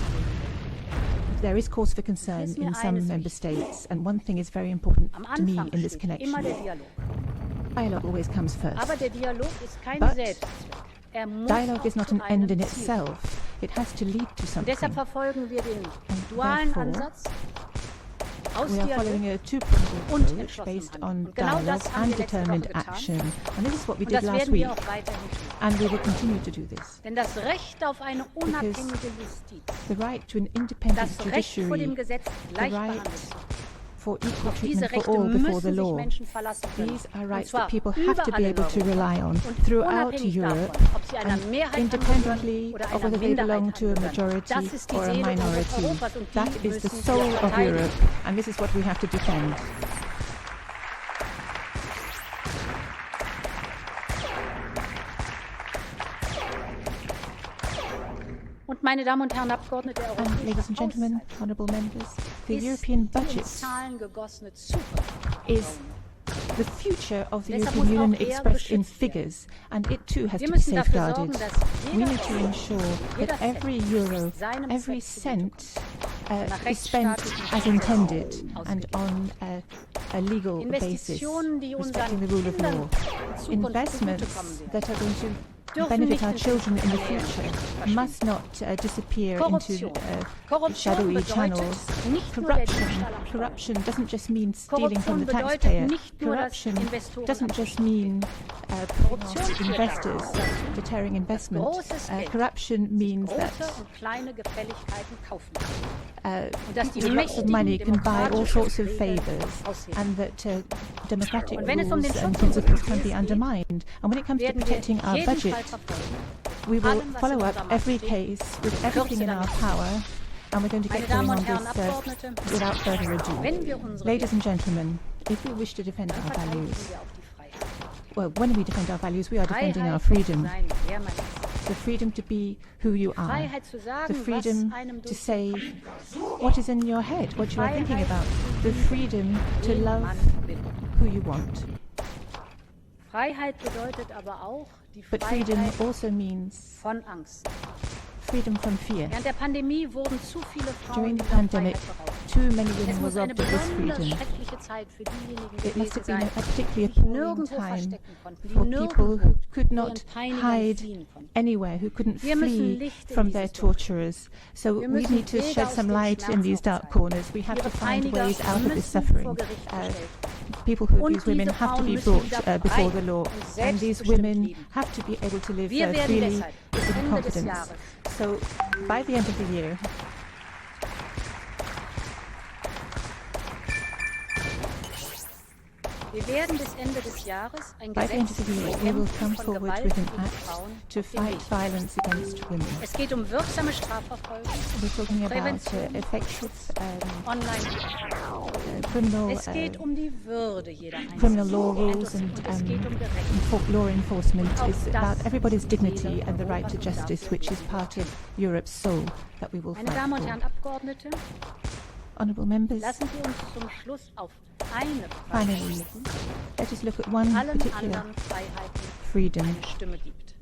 there is cause for concern ist mir in some eines member wichtig. states, and one thing is very important am to me Anfang in this steht connection. immer der Dialog. Dialogue always comes first. Aber der Dialog ist kein But Selbstzweck. Er muss Dialogue auch is not zu an end in einem Ziel führen. itself. It has to lead to Und something. deshalb verfolgen wir den And dualen therefore, Ansatz aus we are Dialog. following a two-pronged und approach entschlossen based handeln. on Und genau dialogue das haben and wir letzte determined Woche getan. action. And this is what we Und did das last werden week. wir auch weiterhin tun. And we will continue to do this. Denn das Recht auf eine unabhängige Justiz, The right to an independent das Recht vor dem judiciary, Gesetz the gleich right behandelt zu werden. for equal Auf diese treatment for Rechte all before the müssen sich law. Menschen verlassen können. These are Und rights zwar that people have to überall be in able to Europa. rely on Und throughout unabhängig Europe, davon, ob sie einer and Mehrheit independently angehören oder of einer whether they belong Minderheit to a angehören. majority Das ist die or a Seele minority. Europas und die That is the müssen soul wir of verteidigen. Europe, and this is what we have to defend. Und meine Damen und Herren Abgeordnete der And Europäischen ladies and gentlemen, Haushalt honourable members, the ist European die in budget Zahlen gegossene Zukunft. is the future of the Deshalb European muss Union auch er expressed in geschützt werden. figures, and it too has Wir to be müssen dafür sorgen, safeguarded. dass We jeder need to Euro, ensure jeder that Cent every euro, seinem every Zweck cent nach is spent rechtsstaatlichen as intended Prinzipien and on a legal basis, Investitionen, die respecting unseren the rule of Kindern law. in Zukunft Investments zugutekommen werden. that are going to Dürfen benefit nicht our in children in the Kanälen future verschwinden. must not disappear Korruption. into Korruption shadowy bedeutet channels. nicht nur der Corruption, Diebstahl am Steuer. corruption doesn't just mean stealing from Korruption the bedeutet taxpayer. nicht nur, dass Corruption Investoren doesn't just mean Korruption putting off führt investors, dazu, deterring investment. großes Geld Corruption means große that und kleine Gefälligkeiten kaufen. people dass die with lots of Mächtigen money can buy all demokratische sorts of Regeln favors, aushebeln. and that democratic Und wenn es rules den and Schutz principles unseres can be Budgets geht, undermined. And when it comes to werden wir protecting our jeden budget, Fall verfolgen. we will allem, was follow in up unserer Macht every steht, case with everything in our damit. power, and we're going to Meine get Damen going on und Herren this Abgeordnete, without further ado. wenn wir unsere Ladies Werte and gentlemen, if we wish to defend our verteidigen values, wir auch die Freiheit. well, when we defend our values, we are defending our Freiheit zu freedom. sein, wer man ist. The freedom to be who you are. Freiheit zu The sagen, freedom was einem to durch say what is in your head, what you are thinking about. The freedom to den love man will. who you want. Freiheit bedeutet aber auch die But freedom Freiheit also means von Angst. freedom from fear. Während der Pandemie wurden zu viele Frauen During the dieser pandemic, Freiheit beraubt. too many Es women were muss eine robbed of this besonders freedom. schreckliche Zeit für diejenigen It must gewesen have been sein, a particularly die sich appalling nirgendwo time verstecken konnten, die for people who nirgendwo could vor not ihren Peinigern hide fliehen konnten. anywhere, who couldn't Wir müssen flee Licht in from dieses their Dunkel. torturers. So Wir we müssen need to Wege shed aus some dem light in Schmerz these dark aufzeigen. corners. We have Ihre to find Peiniger ways out of this müssen suffering. vor Gericht gestellt werden. People who Und abuse women diese have to Frauen be müssen brought wieder before frei the law, und and these selbstbestimmt women leben. have to be able to live Wir werden freely deshalb bis in Ende des confidence. Jahres So by the end of the year, Wir werden bis Ende des Jahres ein by the end Gesetz of the year, zur we will Bekämpfung come von forward Gewalt with an gegen act Frauen to auf den fight Weg. violence against women. Es geht um wirksame Strafverfolgung, We're talking about Prävention, effective online. criminal Es geht um die Würde jeder criminal Einzelnen. law Und rules and es geht um Gerechtigkeit. law enforcement. Auch It's das about everybody's ist die dignity Seele and the right to Europas und justice, dafür which is werden wir part of Europe's soul that we will Meine fight Damen und Herren for. Abgeordnete, Honourable members, lassen Sie uns zum Schluss auf eine Freiheit finally, blicken, let us look at one die allen particular anderen Freiheiten freedom eine Stimme gibt.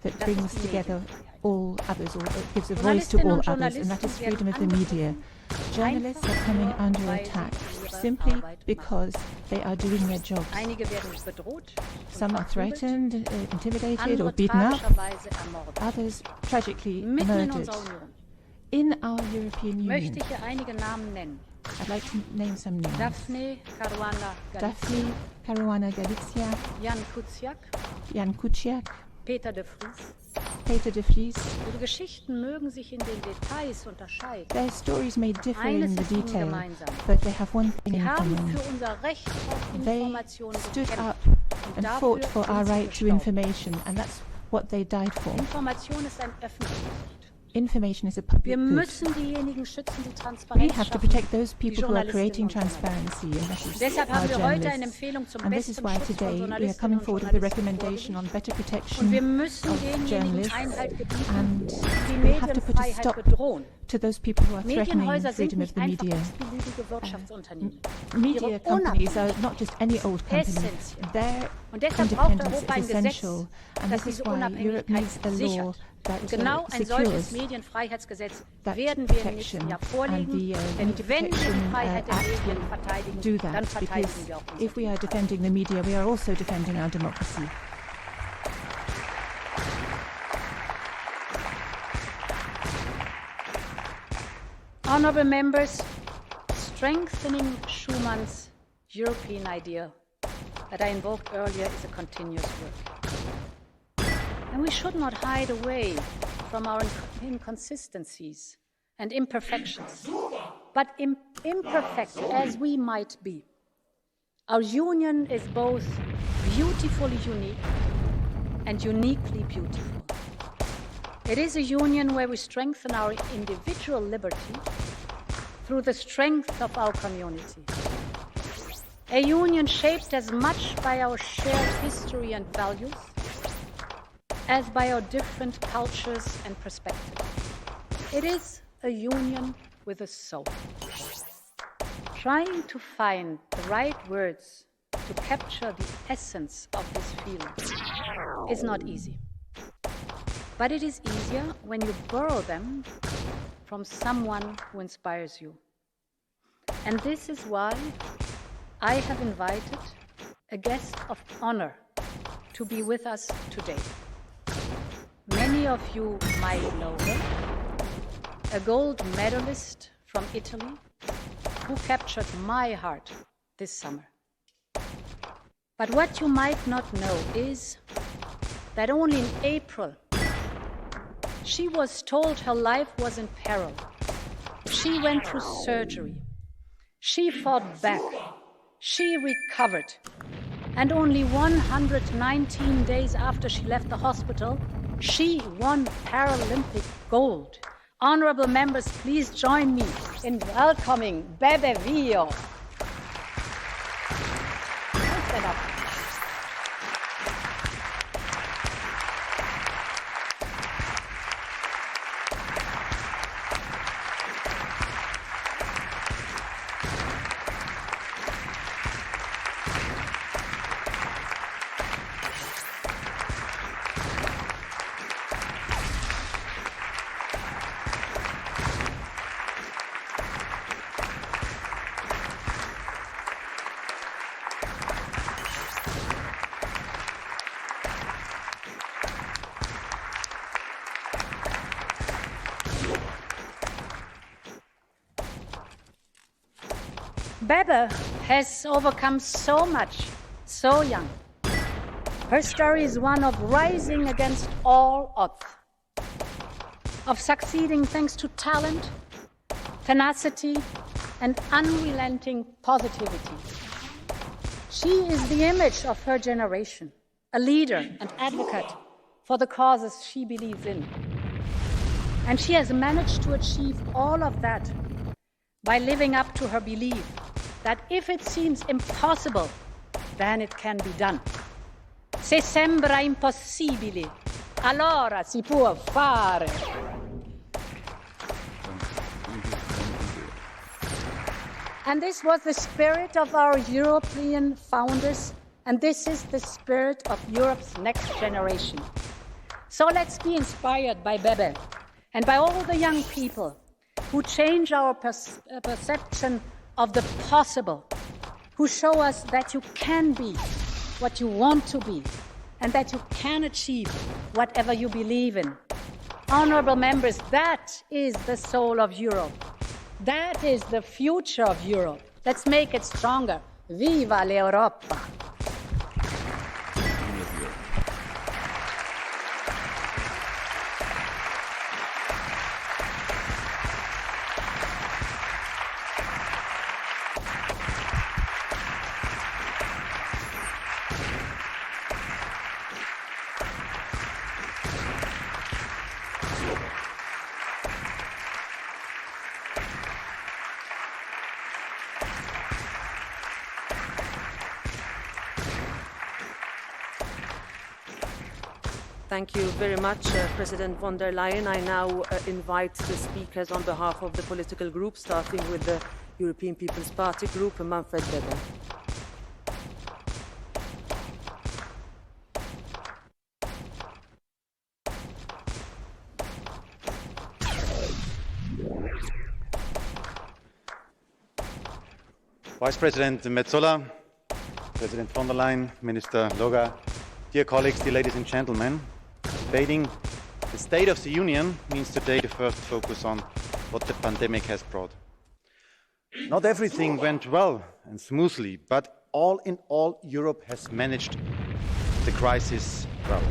that Das brings ist die together Medienfreiheit. all others, or it gives a voice to Journalistinnen all und others, and that is Journalisten freedom of the werden media. angegriffen, Journalists are einfach coming nur, under weil attack sie ihre simply because they are doing their jobs. Einige werden bedroht, Some are threatened, intimidated, or andere beaten up. tragischerweise ermordet. Others tragically Mitten in murdered. unserer Union In our European Union, möchte ich hier einige Namen nennen. I'd like to name some names. Daphne Caruana Galizia, Daphne Caruana Galizia, Jan Kuciak, Jan Kuciak, Peter de Vries. Peter de Vries. Ihre Geschichten mögen sich in den Details unterscheiden. Their stories may differ Eines in the ist ihnen detail, gemeinsam. but they have one thing Sie in haben common. für unser Recht auf They Information stood gekämpft. up Und and dafür fought for our sind sie right to gestorben. information, and that's what they died for. Information ist ein öffentliches Recht. Information is a public Wir good. müssen diejenigen schützen, die Transparenz We have to schaffen, protect those wie people who are Journalistinnen creating und Journalisten. transparency, and that is Deshalb our haben wir heute eine journalists. Empfehlung zum And this is besten why Schutz von today we are Journalistinnen coming und forward with a Journalisten recommendation on better Und wir protection müssen of denjenigen journalists, Einhalt gebieten, and die we have to put a Medienfreiheit stop bedrohen. to those people who are threatening Medienhäuser sind freedom of nicht the einfach media. x-beliebige Wirtschaftsunternehmen. Media Ihre companies are not just any old company. Essentiell. Their Und deshalb braucht independence Europa ein is Gesetz, essential, and das this is diese why Europe needs Unabhängigkeit a law sichert. that Und genau ein solches secures Medienfreiheitsgesetz that werden wir im nächsten protection, Jahr and vorlegen. the Denn Media wenn wir die Protection Freiheit der Act Medien will verteidigen, do dann that, verteidigen because wir auch unsere if we are Demokratie. defending the media, we are also defending our democracy. Honourable members, strengthening Schumann's European idea that I invoked earlier is a continuous work. And we should not hide away from our inconsistencies and imperfections. But imperfect as we might be, our union is both beautifully unique and uniquely beautiful. It is a union where we strengthen our individual liberty through the strength of our community. A union shaped as much by our shared history and values as by our different cultures and perspectives. It is a union with a soul. Trying to find the right words to capture the essence of this feeling is not easy. But it is easier when you borrow them from someone who inspires you. And this is why I have invited a guest of honor to be with us today. Many of you might know her, a gold medalist from Italy who captured my heart this summer. But what you might not know is that only in April she was told her life was in peril. She went through surgery. She fought back. She recovered. And only 119 days after she left the hospital, she won Paralympic gold. Honorable members, please join me in welcoming Bebe Vio. Stand up. Bebe has overcome so much, so young. Her story is one of rising against all odds, of succeeding thanks to talent, tenacity, and unrelenting positivity. She is the image of her generation, a leader and advocate for the causes she believes in. And she has managed to achieve all of that by living up to her belief that if it seems impossible, then it can be done. Se sembra impossibile, allora si può fare. And this was the spirit of our European founders, and this is the spirit of Europe's next generation. So let's be inspired by Bebe and by all the young people who change our perception of the possible, who show us that you can be what you want to be and that you can achieve whatever you believe in. Honorable members, that is the soul of Europe. That is the future of Europe. Let's make it stronger. Viva l'Europa! Thank you very much, President von der Leyen. I now invite the speakers on behalf of the political groups, starting with the European People's Party Group, Manfred Weber. Vice President Metsola, President von der Leyen, Minister Loga, dear colleagues, dear ladies and gentlemen, debating the State of the Union means today to first focus on what the pandemic has brought. Not everything went well and smoothly, but all in all, Europe has managed the crisis well.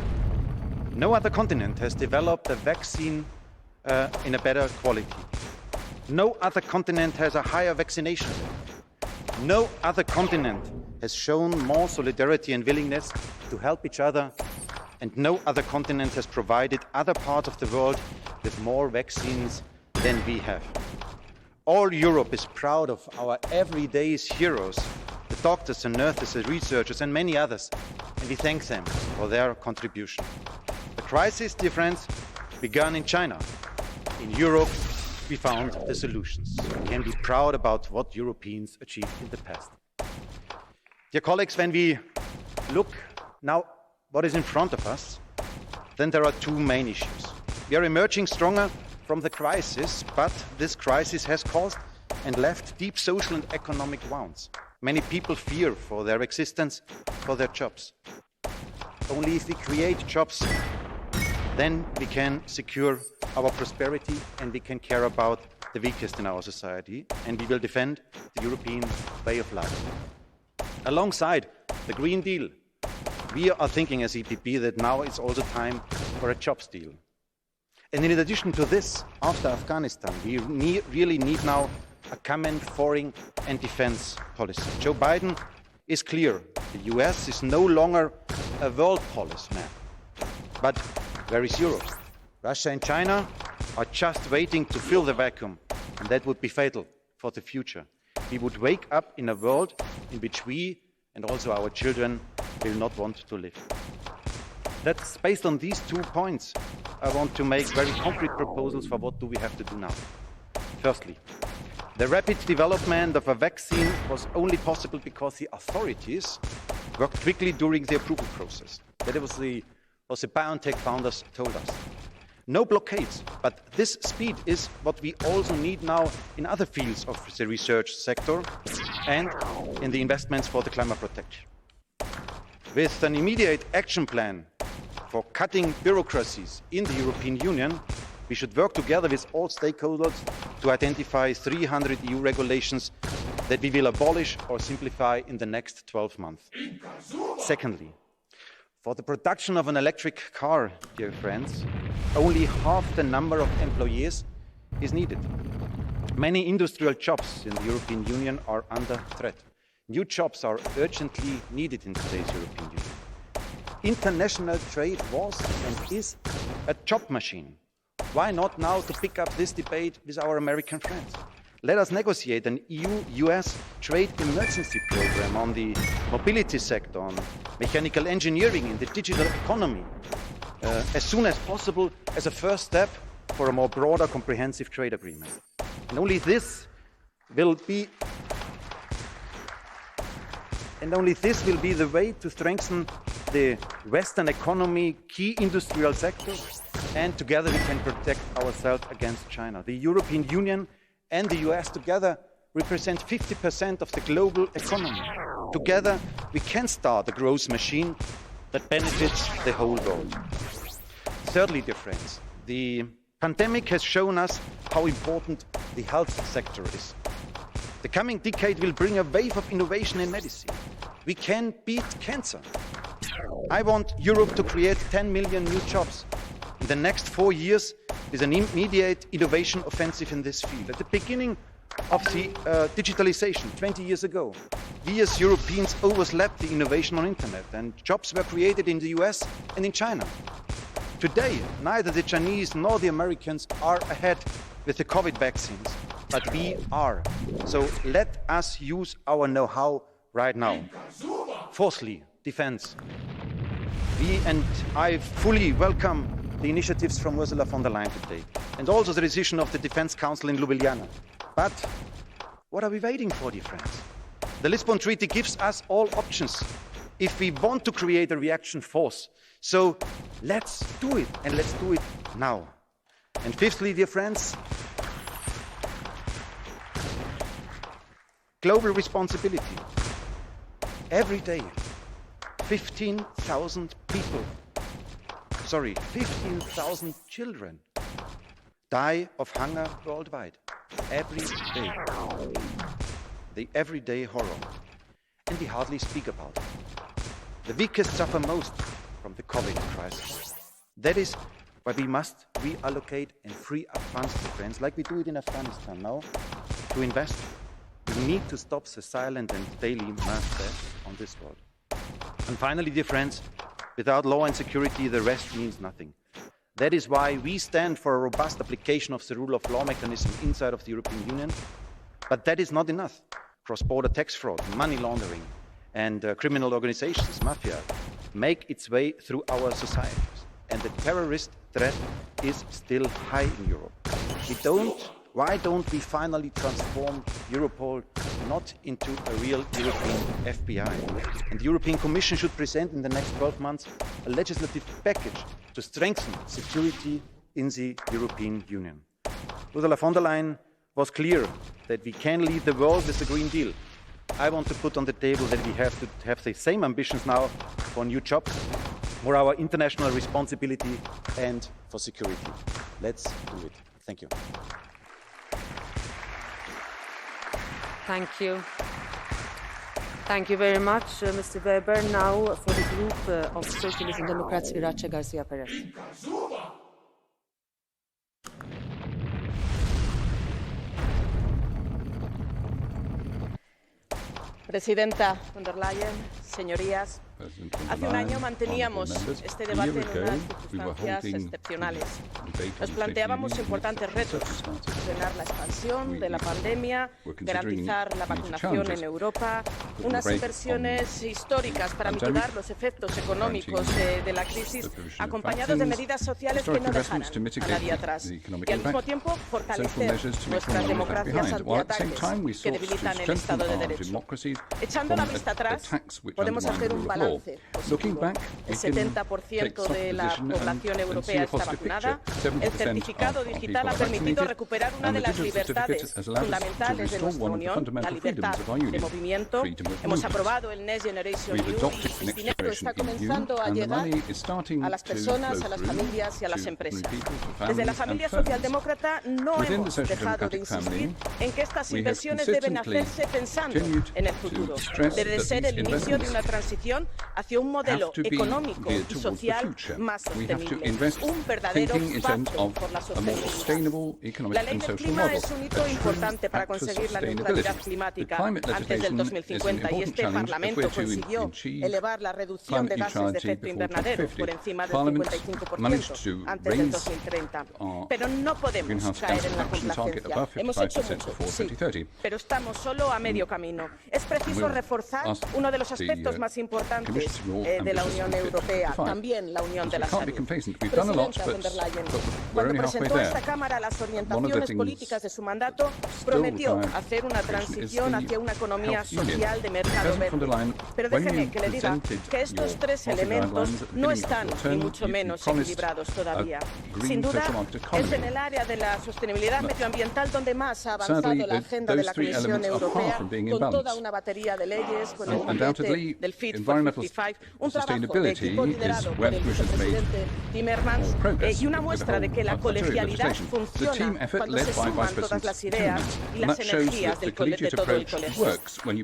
No other continent has developed a vaccine in a better quality. No other continent has a higher vaccination rate. No other continent has shown more solidarity and willingness to help each other, and no other continent has provided other parts of the world with more vaccines than we have. All Europe is proud of our everyday heroes, the doctors and nurses, the researchers and many others, and we thank them for their contribution. The crisis, dear friends, began in China. In Europe, we found the solutions. We can be proud about what Europeans achieved in the past. Dear colleagues, when we look now what is in front of us, then there are two main issues. We are emerging stronger from the crisis, but this crisis has caused and left deep social and economic wounds. Many people fear for their existence, for their jobs. Only if we create jobs, then we can secure our prosperity and we can care about the weakest in our society, and we will defend the European way of life. Alongside the Green Deal, we are thinking as EPP that now it's also time for a jobs deal. And in addition to this, after Afghanistan, we really need now a common foreign and defense policy. Joe Biden is clear. The US is no longer a world policeman. But where is Europe? Russia and China are just waiting to fill the vacuum, and that would be fatal for the future. We would wake up in a world in which we and also our children will not want to live. That's based on these 2 points. I want to make very concrete proposals for what do we have to do now. Firstly, the rapid development of a vaccine was only possible because the authorities worked quickly during the approval process. That was the BioNTech founders told us. No blockades, but this speed is what we also need now in other fields of the research sector and in the investments for the climate protection. With an immediate action plan for cutting bureaucracies in the European Union, we should work together with all stakeholders to identify 300 EU regulations that we will abolish or simplify in the next 12 months. Secondly, for the production of an electric car, dear friends, only half the number of employees is needed. Many industrial jobs in the European Union are under threat. New jobs are urgently needed in today's European Union. International trade was and is a job machine. Why not now to pick up this debate with our American friends? Let us negotiate an EU-US trade emergency program on the mobility sector, on mechanical engineering, in the digital economy, as soon as possible as a first step for a more broader comprehensive trade agreement. And only this will be the way to strengthen the Western economy, key industrial sectors, and together we can protect ourselves against China. The European Union and the US together represent 50% of the global economy. Together, we can start a growth machine that benefits the whole world. Thirdly, dear friends, the pandemic has shown us how important the health sector is. The coming decade will bring a wave of innovation in medicine. We can beat cancer. I want Europe to create 10 million new jobs in the next 4 years with an immediate innovation offensive in this field. At the beginning of the digitalization 20 years ago, we as Europeans overslept the innovation on internet, and jobs were created in the US and in China. Today, neither the Chinese nor the Americans are ahead with the COVID vaccines, but we are. So let us use our know-how right now. Fourthly, defense. We and I fully welcome the initiatives from Ursula von der Leyen today, and also the decision of the Defense Council in Ljubljana. But what are we waiting for, dear friends? The Lisbon Treaty gives us all options if we want to create a reaction force. So let's do it, and let's do it now. And fifthly, dear friends, global responsibility. Every day, 15,000 children die of hunger worldwide. Every day. The everyday horror. And we hardly speak about it. The weakest suffer most from the COVID crisis. That is why we must reallocate and free up funds, friends, like we do it in Afghanistan now, to invest. We need to stop the silent and daily mass death on this world. And finally, dear friends, without law and security, the rest means nothing. That is why we stand for a robust application of the rule of law mechanism inside of the European Union. But that is not enough. Cross-border tax fraud, money laundering, and criminal organizations, mafia, make its way through our societies. And the terrorist threat is still high in Europe. Why don't we finally transform Europol not into a real European FBI? And the European Commission should present in the next 12 months a legislative package to strengthen security in the European Union. Ursula von der Leyen was clear that we can lead the world with the Green Deal. I want to put on the table that we have to have the same ambitions now for new jobs, for our international responsibility, and for security. Let's do it. Thank you. Thank you. Thank you very much, Mr. Weber. Now for the group of Socialists and Democrats, Irache Garcia Perez. Presidenta von der Leyen, señorías, hace un año manteníamos este debate en unas circunstancias excepcionales. Nos planteábamos importantes retos: frenar la expansión de la pandemia, garantizar la vacunación en Europa, unas inversiones históricas para mitigar los efectos económicos de la crisis, acompañados de medidas sociales que no dejaran a nadie atrás, y al mismo tiempo fortalecer nuestras democracias ante ataques que debilitan el Estado de Derecho. Echando la vista atrás, podemos hacer un balance positivo. El 70% de la población europea está vacunada. El certificado digital ha permitido recuperar una de las libertades fundamentales de nuestra Unión, la libertad de movimiento. Hemos aprobado el Next Generation EU y el dinero está comenzando a llegar a las personas, a las familias y a las empresas. Desde la familia socialdemócrata no hemos dejado de insistir en que estas inversiones deben hacerse pensando en el futuro. Debe ser el inicio de una transición hacia un modelo económico y social más sostenible, un verdadero pacto por la sostenibilidad. La ley del clima es un hito importante para conseguir la neutralidad climática antes del 2050 y este Parlamento consiguió elevar la reducción de gases de efecto invernadero por encima del 55% antes del 2030. Pero no podemos caer en la complacencia. Hemos hecho mucho, sí, pero estamos solo a medio camino. Es preciso reforzar uno de los aspectos más importantes países de la Unión Europea, también la Unión de la Salud. Presidenta von der Leyen, cuando presentó a esta Cámara las orientaciones políticas de su mandato, prometió hacer una transición hacia una economía social de mercado verde. Pero déjeme que le diga que estos tres elementos no están, ni mucho menos, equilibrados todavía. Sin duda, es en el área de la sostenibilidad medioambiental donde más ha avanzado la agenda de la Comisión Europea, con toda una batería de leyes, con el paquete del Fit for 55, un trabajo de equipo liderado por el vicepresidente Timmermans y una muestra de que la colegialidad funciona cuando se suman todas las ideas y las energías de todo el colegio.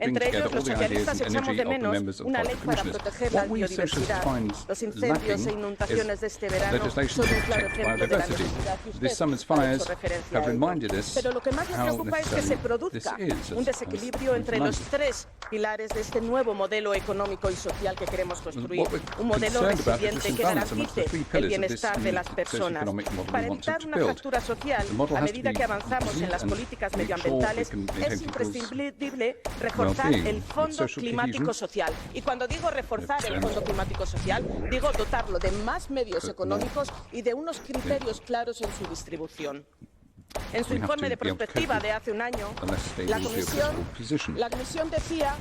Entre ellos, los socialistas echamos de menos una ley para proteger la biodiversidad. Los incendios e inundaciones de este verano son un claro ejemplo de la necesidad que usted ha hecho referencia a ello. Pero lo que más me preocupa es que se produzca un desequilibrio entre los tres pilares de este nuevo modelo económico y social que queremos construir. Un modelo resiliente que garantice el bienestar de las personas. Para evitar una fractura social, a medida que avanzamos en las políticas medioambientales, es imprescindible reforzar el Fondo Climático Social. Y cuando digo reforzar el Fondo Climático Social, digo dotarlo de más medios económicos y de unos criterios claros en su distribución. En su informe de prospectiva de hace un año, la Comisión decía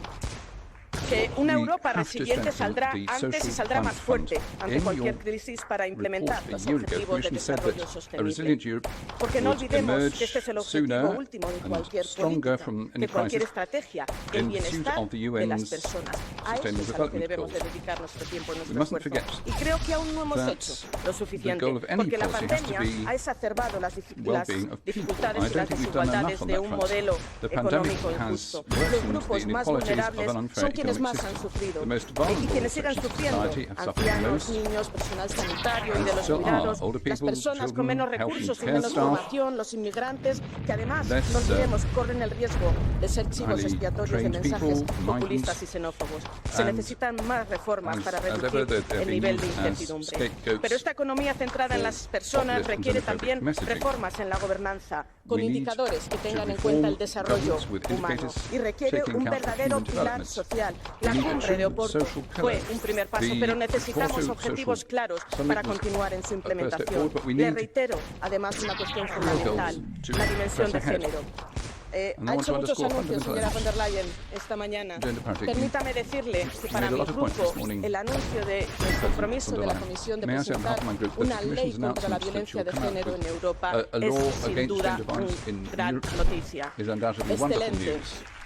que una Europa resiliente saldrá antes y saldrá más fuerte ante cualquier crisis para implementar los objetivos de desarrollo sostenible. Porque no olvidemos que este es el objetivo último de cualquier política, de cualquier estrategia, el bienestar de las personas. A eso es a lo que debemos dedicar nuestro tiempo y nuestro esfuerzo. Y creo que aún no hemos hecho lo suficiente, porque la pandemia ha exacerbado las dificultades y las desigualdades de un modelo económico injusto. Los grupos más vulnerables son quienes más han sufrido y quienes sigan sufriendo: ancianos, niños, personal sanitario y de los cuidados, las personas con menos recursos y menos formación, los inmigrantes, que además, no olvidemos, corren el riesgo de ser chivos expiatorios de mensajes populistas y xenófobos. Se necesitan más reformas para reducir el nivel de incertidumbre. Pero esta economía centrada en las personas requiere también reformas en la gobernanza, con indicadores que tengan en cuenta el desarrollo humano, y requiere un verdadero pilar social. La cumbre de Oporto fue un primer paso, pero necesitamos objetivos claros para continuar en su implementación. Le reitero, además, una cuestión fundamental: la dimensión de género. Ha hecho muchos anuncios, señora von der Leyen, esta mañana. Permítame decirle que para mi grupo el anuncio del compromiso de la Comisión de presentar una ley contra la violencia de género en Europa es sin duda una gran noticia. Excelente.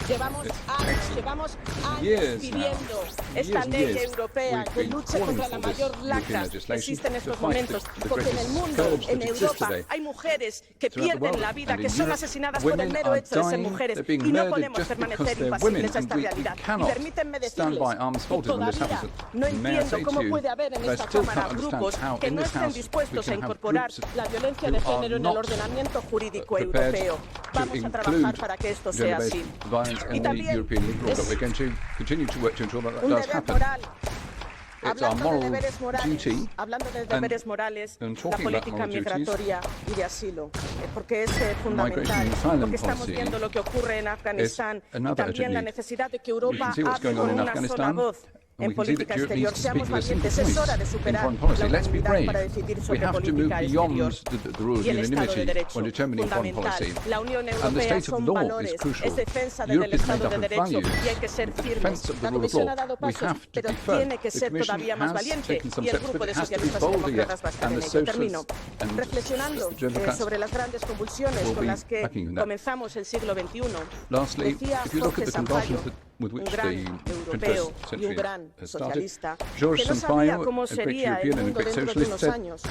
Llevamos años pidiendo esta ley europea que luche contra la mayor lacra que existe en estos momentos, porque en el mundo, en Europa, hay mujeres que pierden la vida, que son asesinadas por el mero hecho de ser mujeres, y no podemos permanecer impasibles a esta realidad. Y permítanme decirles que todavía no entiendo cómo puede haber en esta Cámara grupos que no estén dispuestos a incorporar la violencia de género en el ordenamiento jurídico europeo. Vamos a trabajar para que esto sea así. Y también es un deber moral. Hablando de deberes morales, la política migratoria y de asilo, porque es fundamental, porque estamos viendo lo que ocurre en Afganistán y también la necesidad de que Europa hable con una sola voz en política exterior. Seamos valientes, es hora de superar la unanimidad para decidir sobre política exterior y el Estado de Derecho, fundamental. La Unión Europea son valores, es defensa del Estado de Derecho y hay que ser firmes. La Comisión ha dado pasos, pero tiene que ser todavía más valiente, y el Grupo de Socialistas y Demócratas va a estar en ello. Termino. Reflexionando sobre las grandes convulsiones con las que comenzamos el siglo XXI, decía Jorge Sampaio, un gran europeo y un gran socialista, que no sabía cómo sería el mundo dentro de unos años,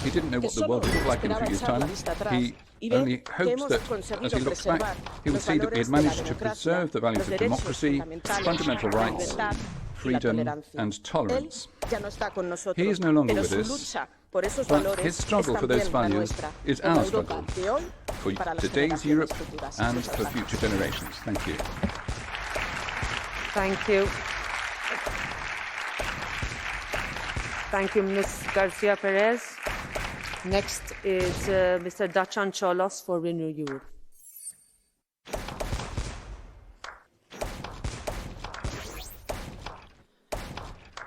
que solo esperaba echar la vista atrás y ver que hemos conseguido preservar los valores de la democracia, los derechos fundamentales, la libertad y la tolerancia. Él ya no está con nosotros, pero su lucha por esos valores es también la nuestra, en la Europa de hoy y para las generaciones futuras. Thank you. Thank you, Ms. Garcia Perez. Next is Mr. Dacian Cholos for Renew Europe.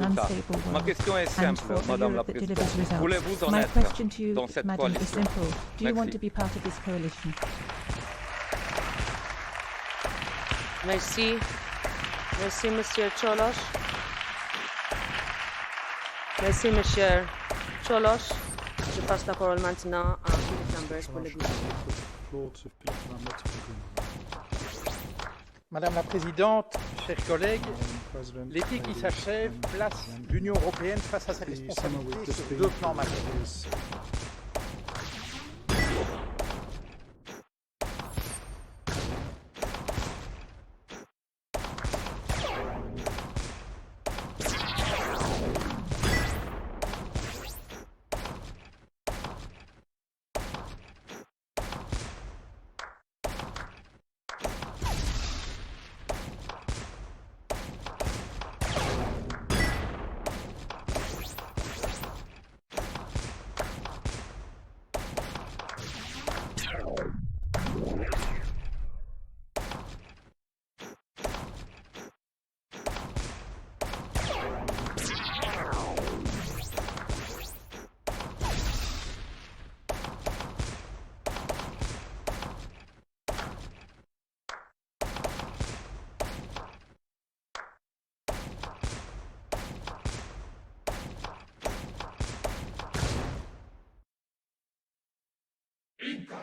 an résultats. unstable Ma world question est and simple, for a Madame la Europe that delivers Présidente. results. Voulez-vous en My être question to you, dans cette Madam, is coalition? simple. Do you want Merci. to be part of this coalition? Merci. Merci, Monsieur Cholos. Merci, Monsieur Cholos. Je passe la parole maintenant à Philippe Lambert pour le gouvernement. Madame la Présidente, chers collègues, L'été qui s'achève place l'Union européenne face à ses responsabilités sur deux plans majeurs.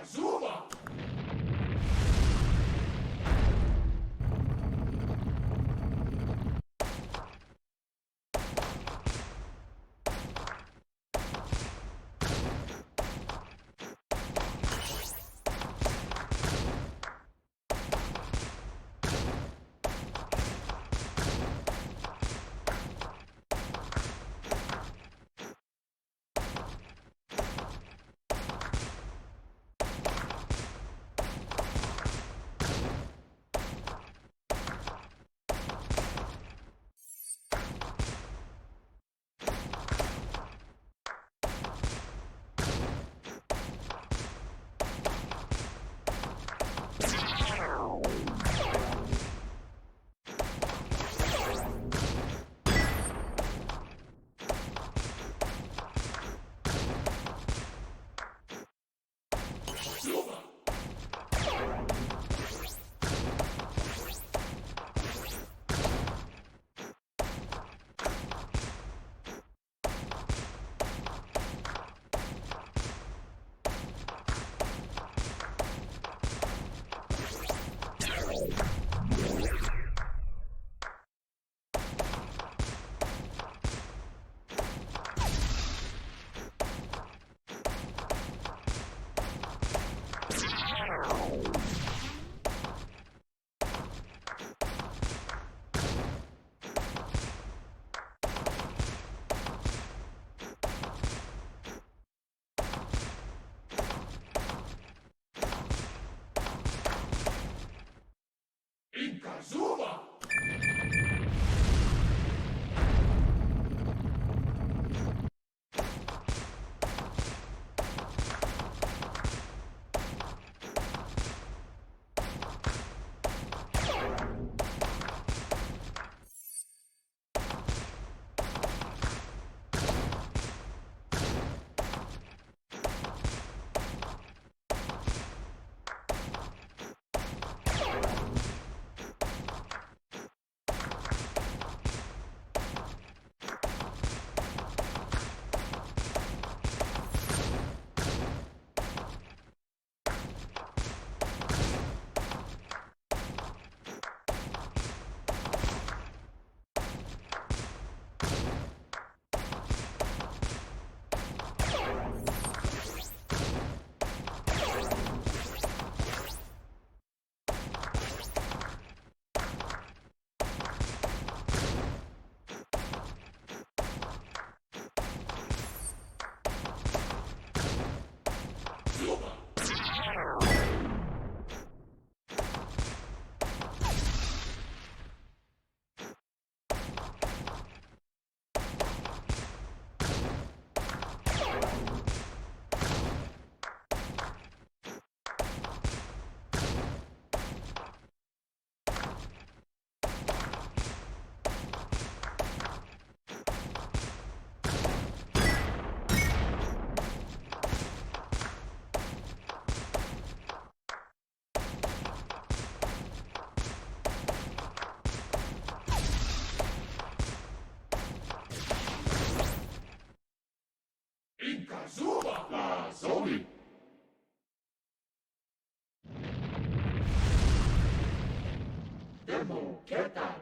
Zuma! Zuma! Zuma! Zombie! Demo, get down!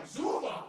Zuma!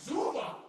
Zuma!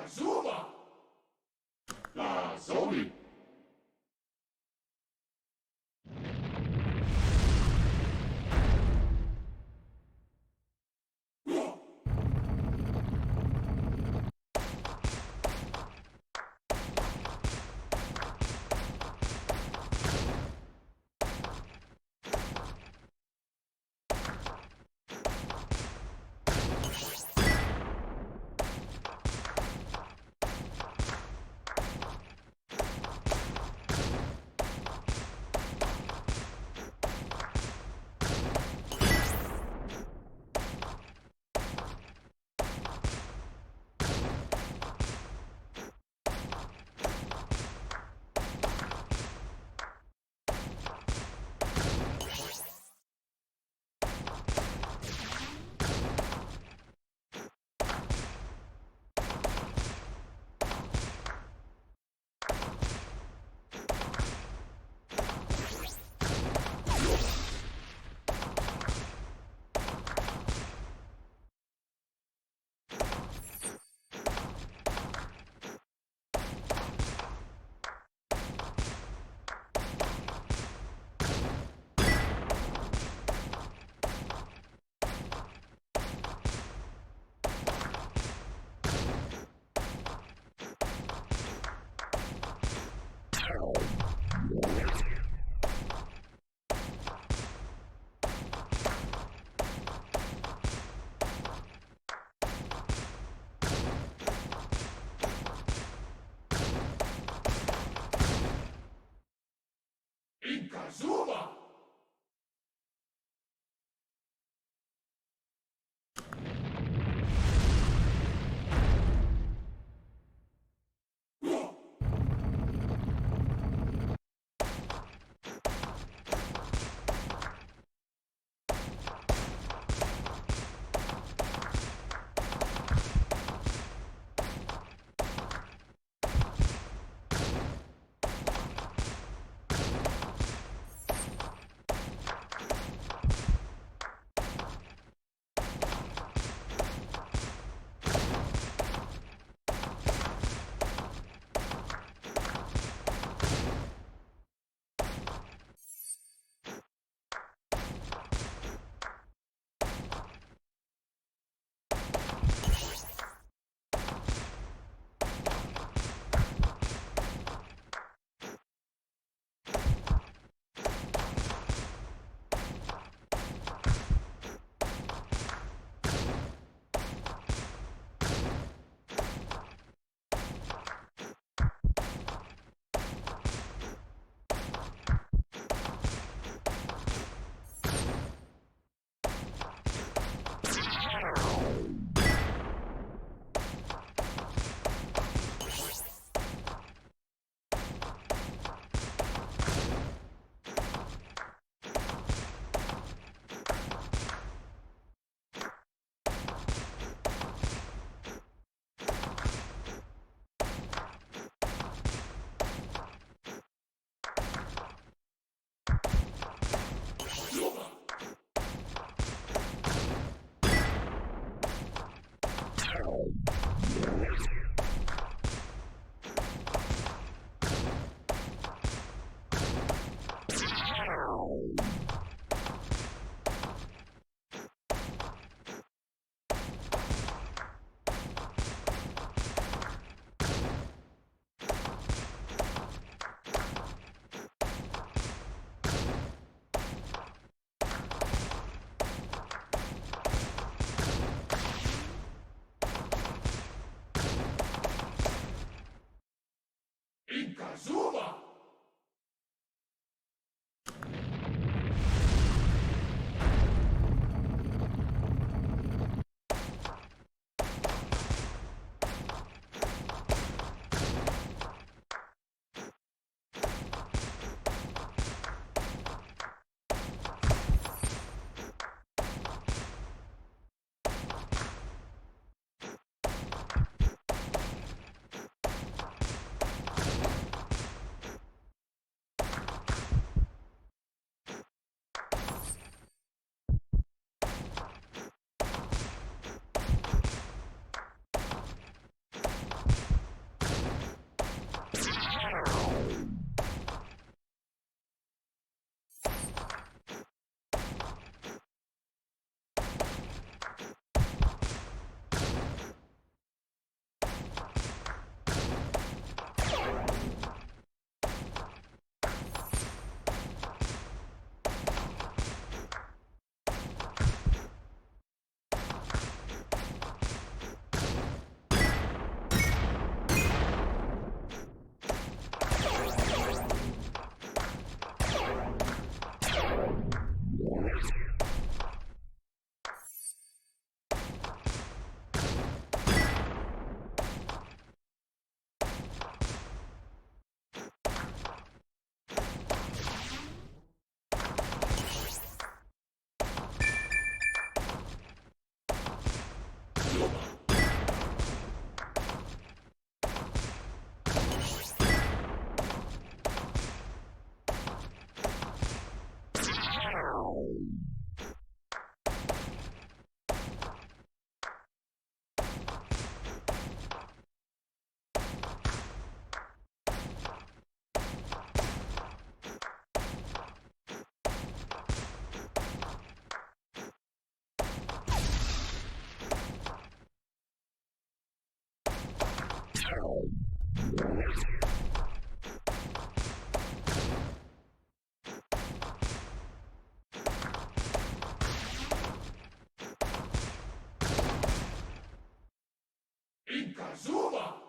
Zuma! Soli. Zuma. Zuma. Fica Zuma!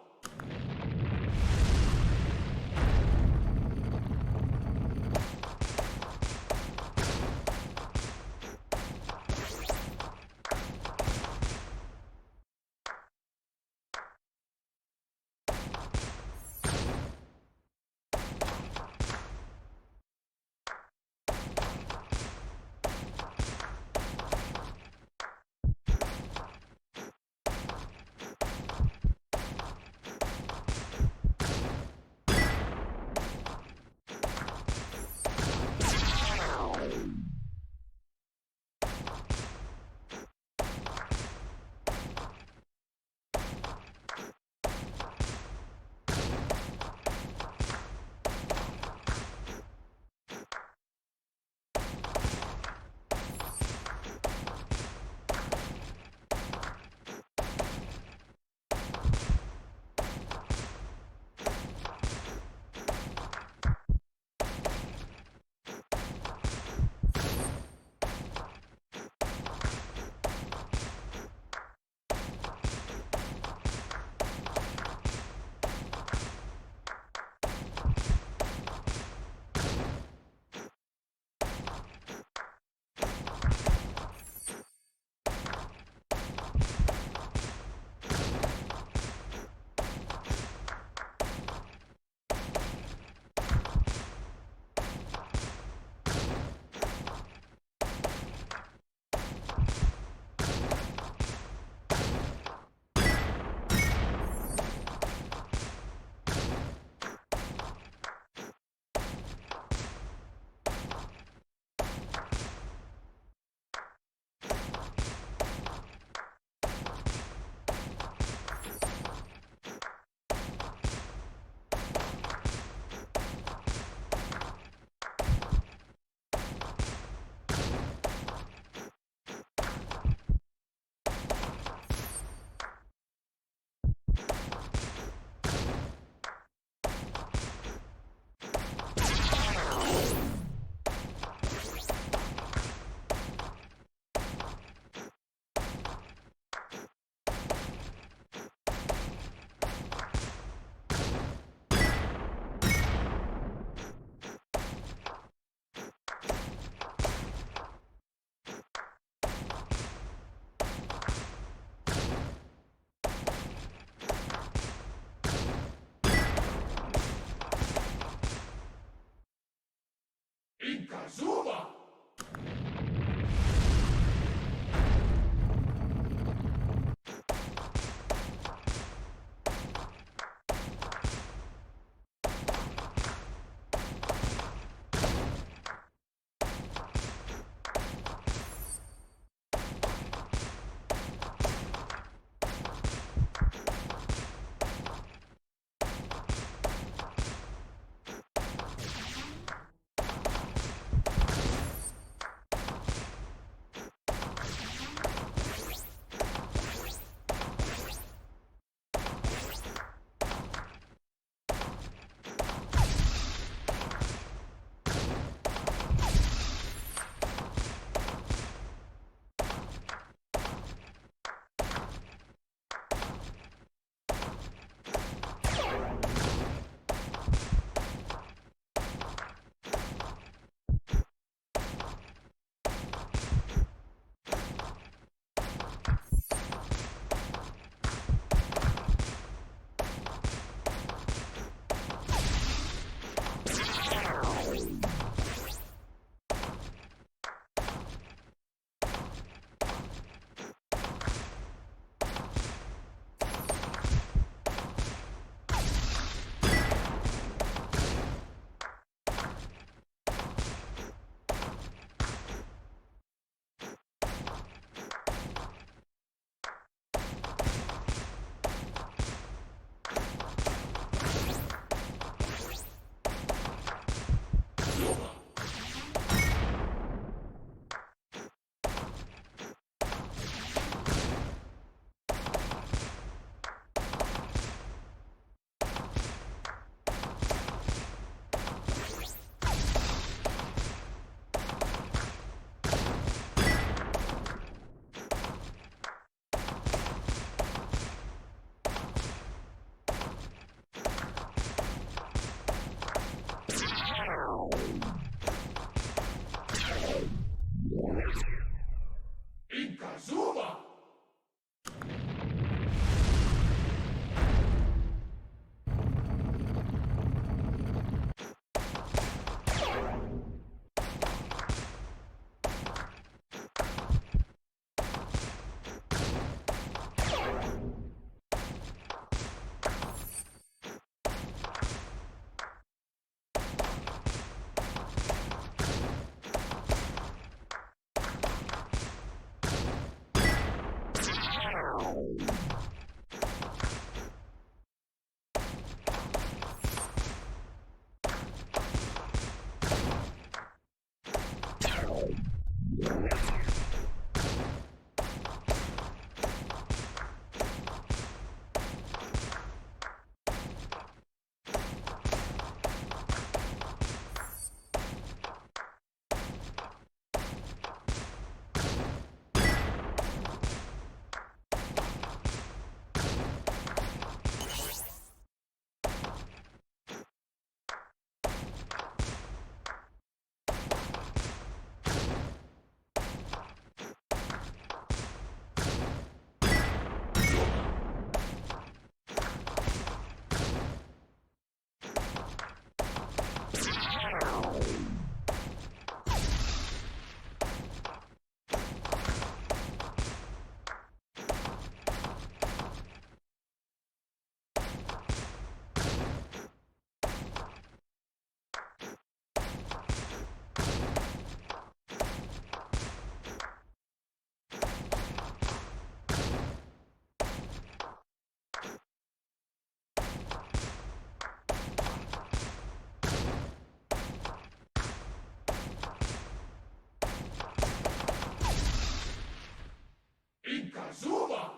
Zuma!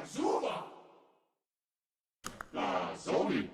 Zuma! La Zombie!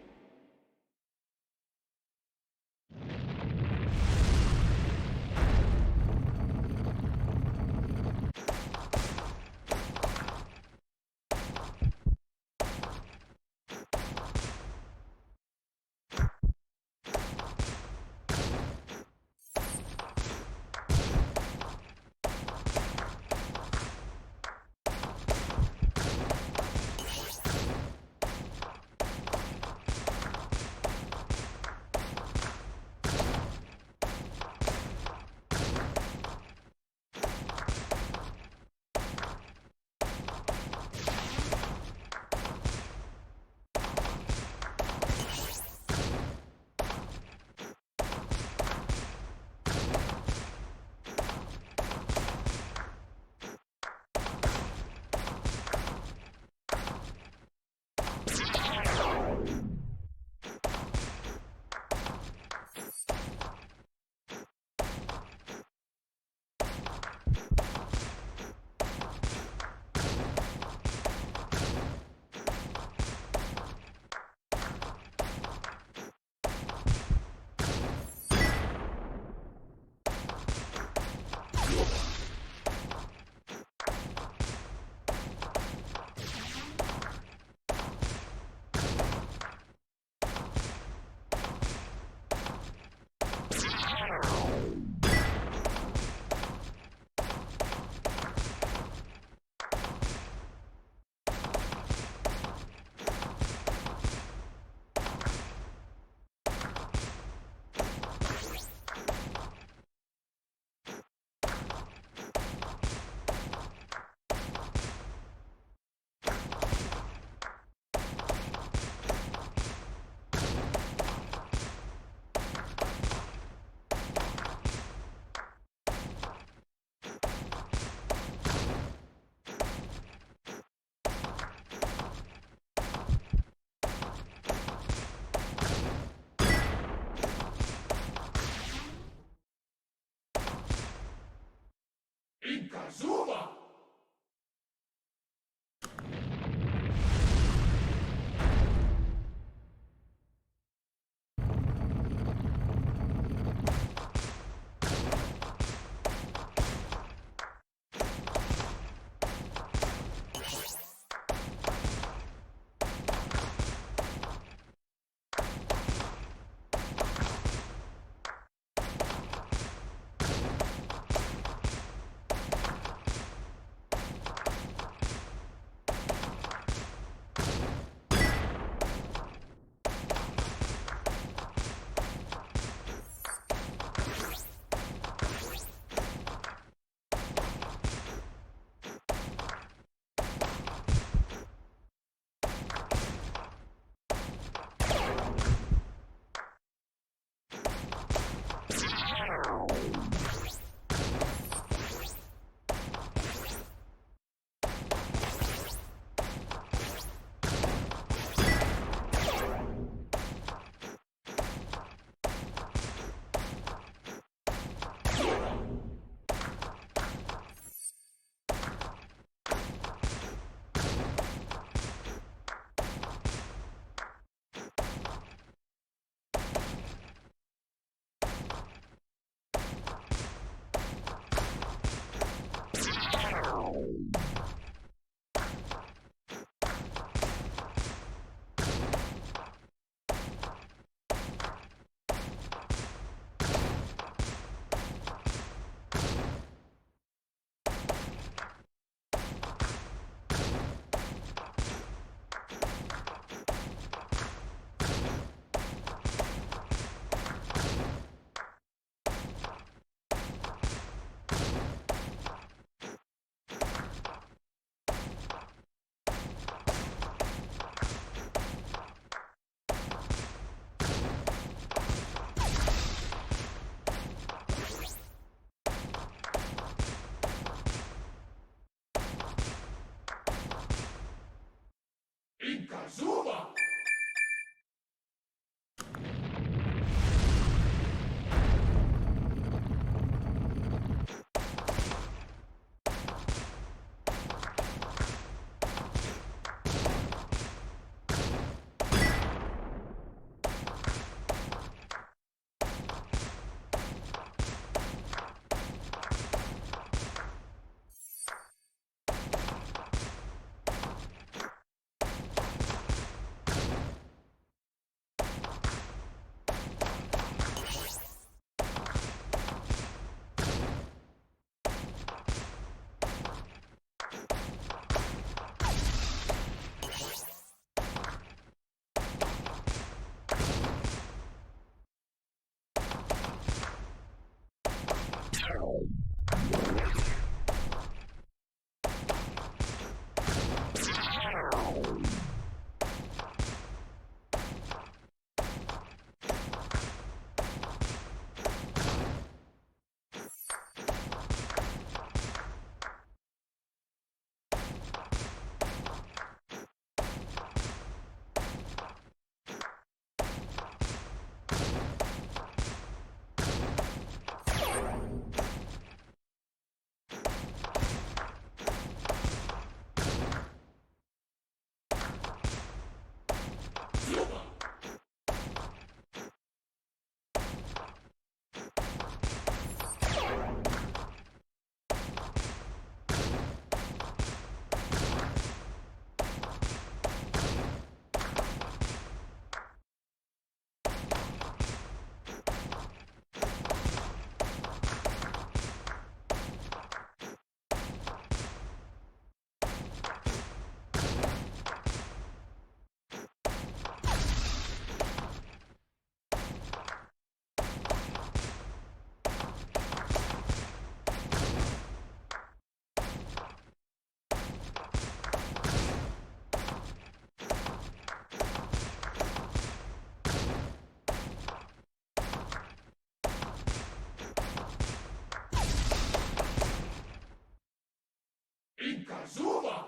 Zuma! Zuma!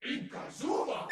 Inka Zuma!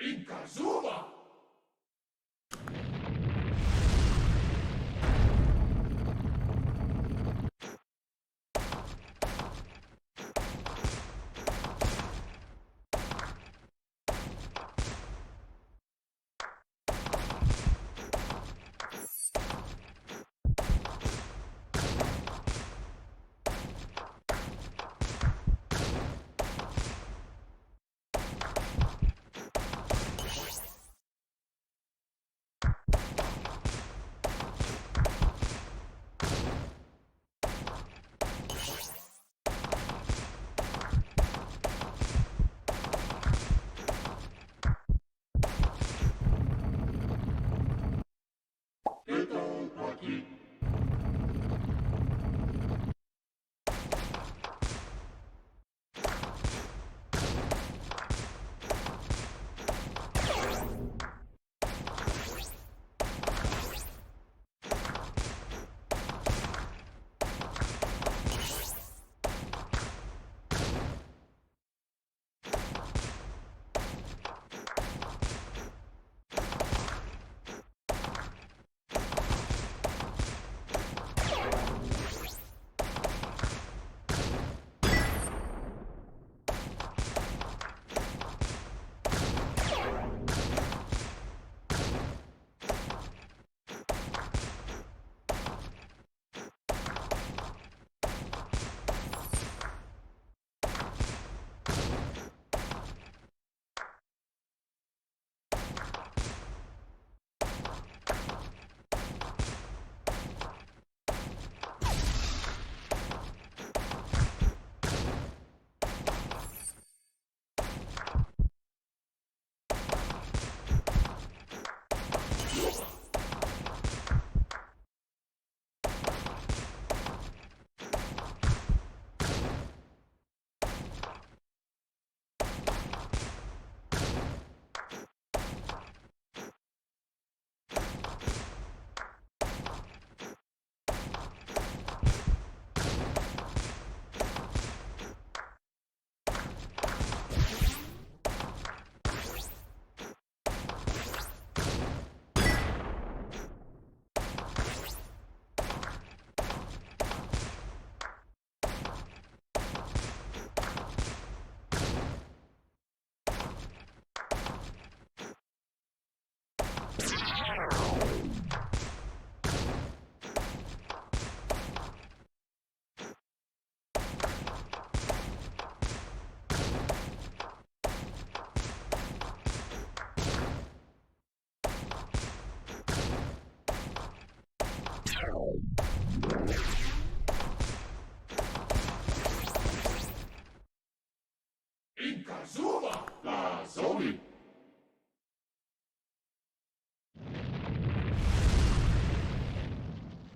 Inka Zuma!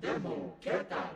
Demo, ¿qué tal?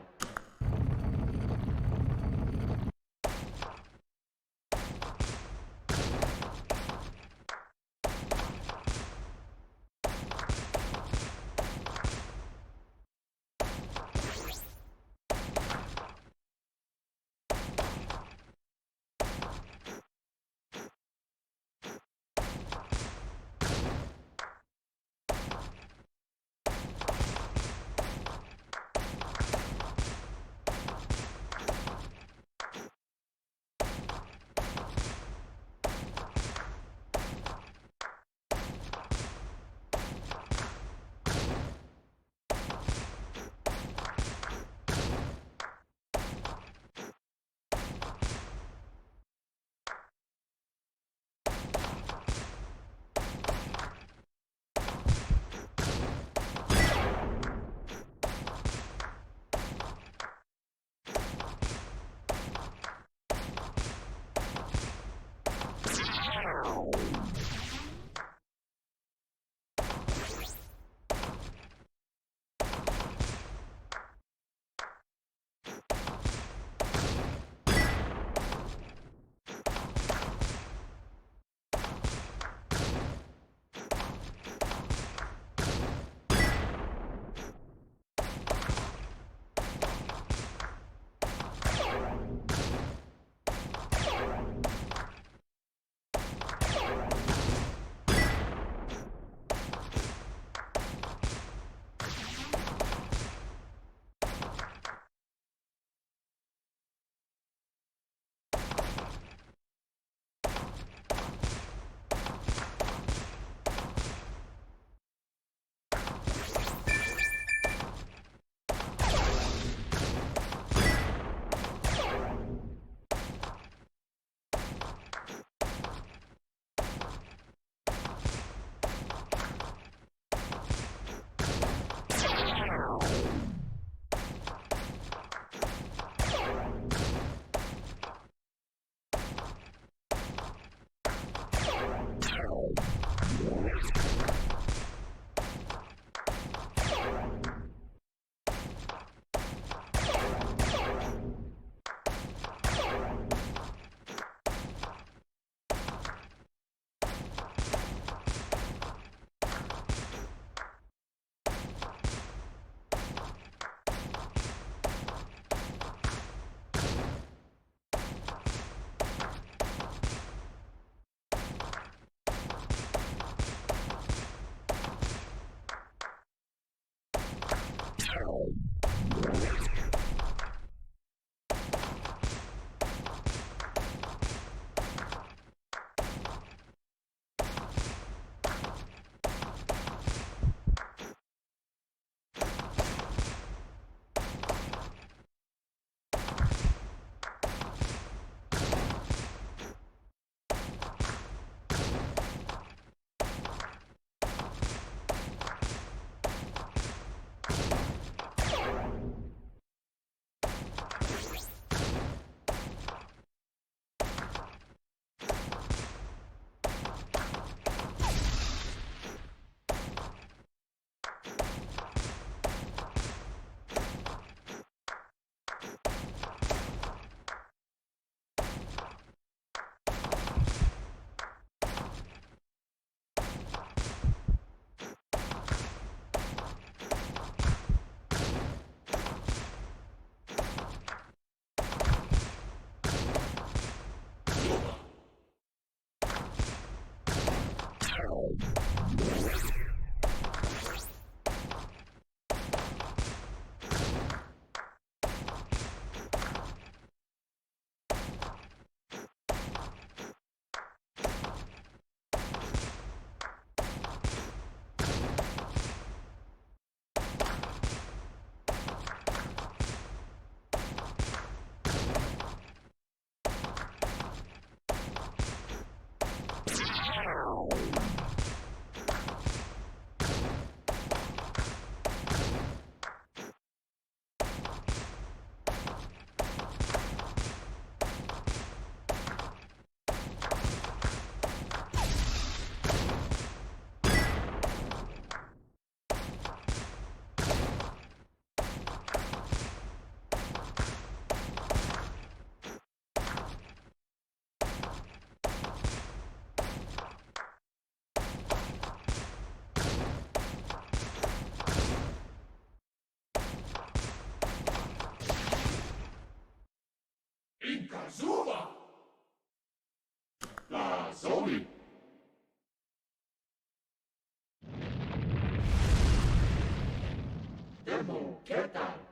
Demo, ¿qué tal?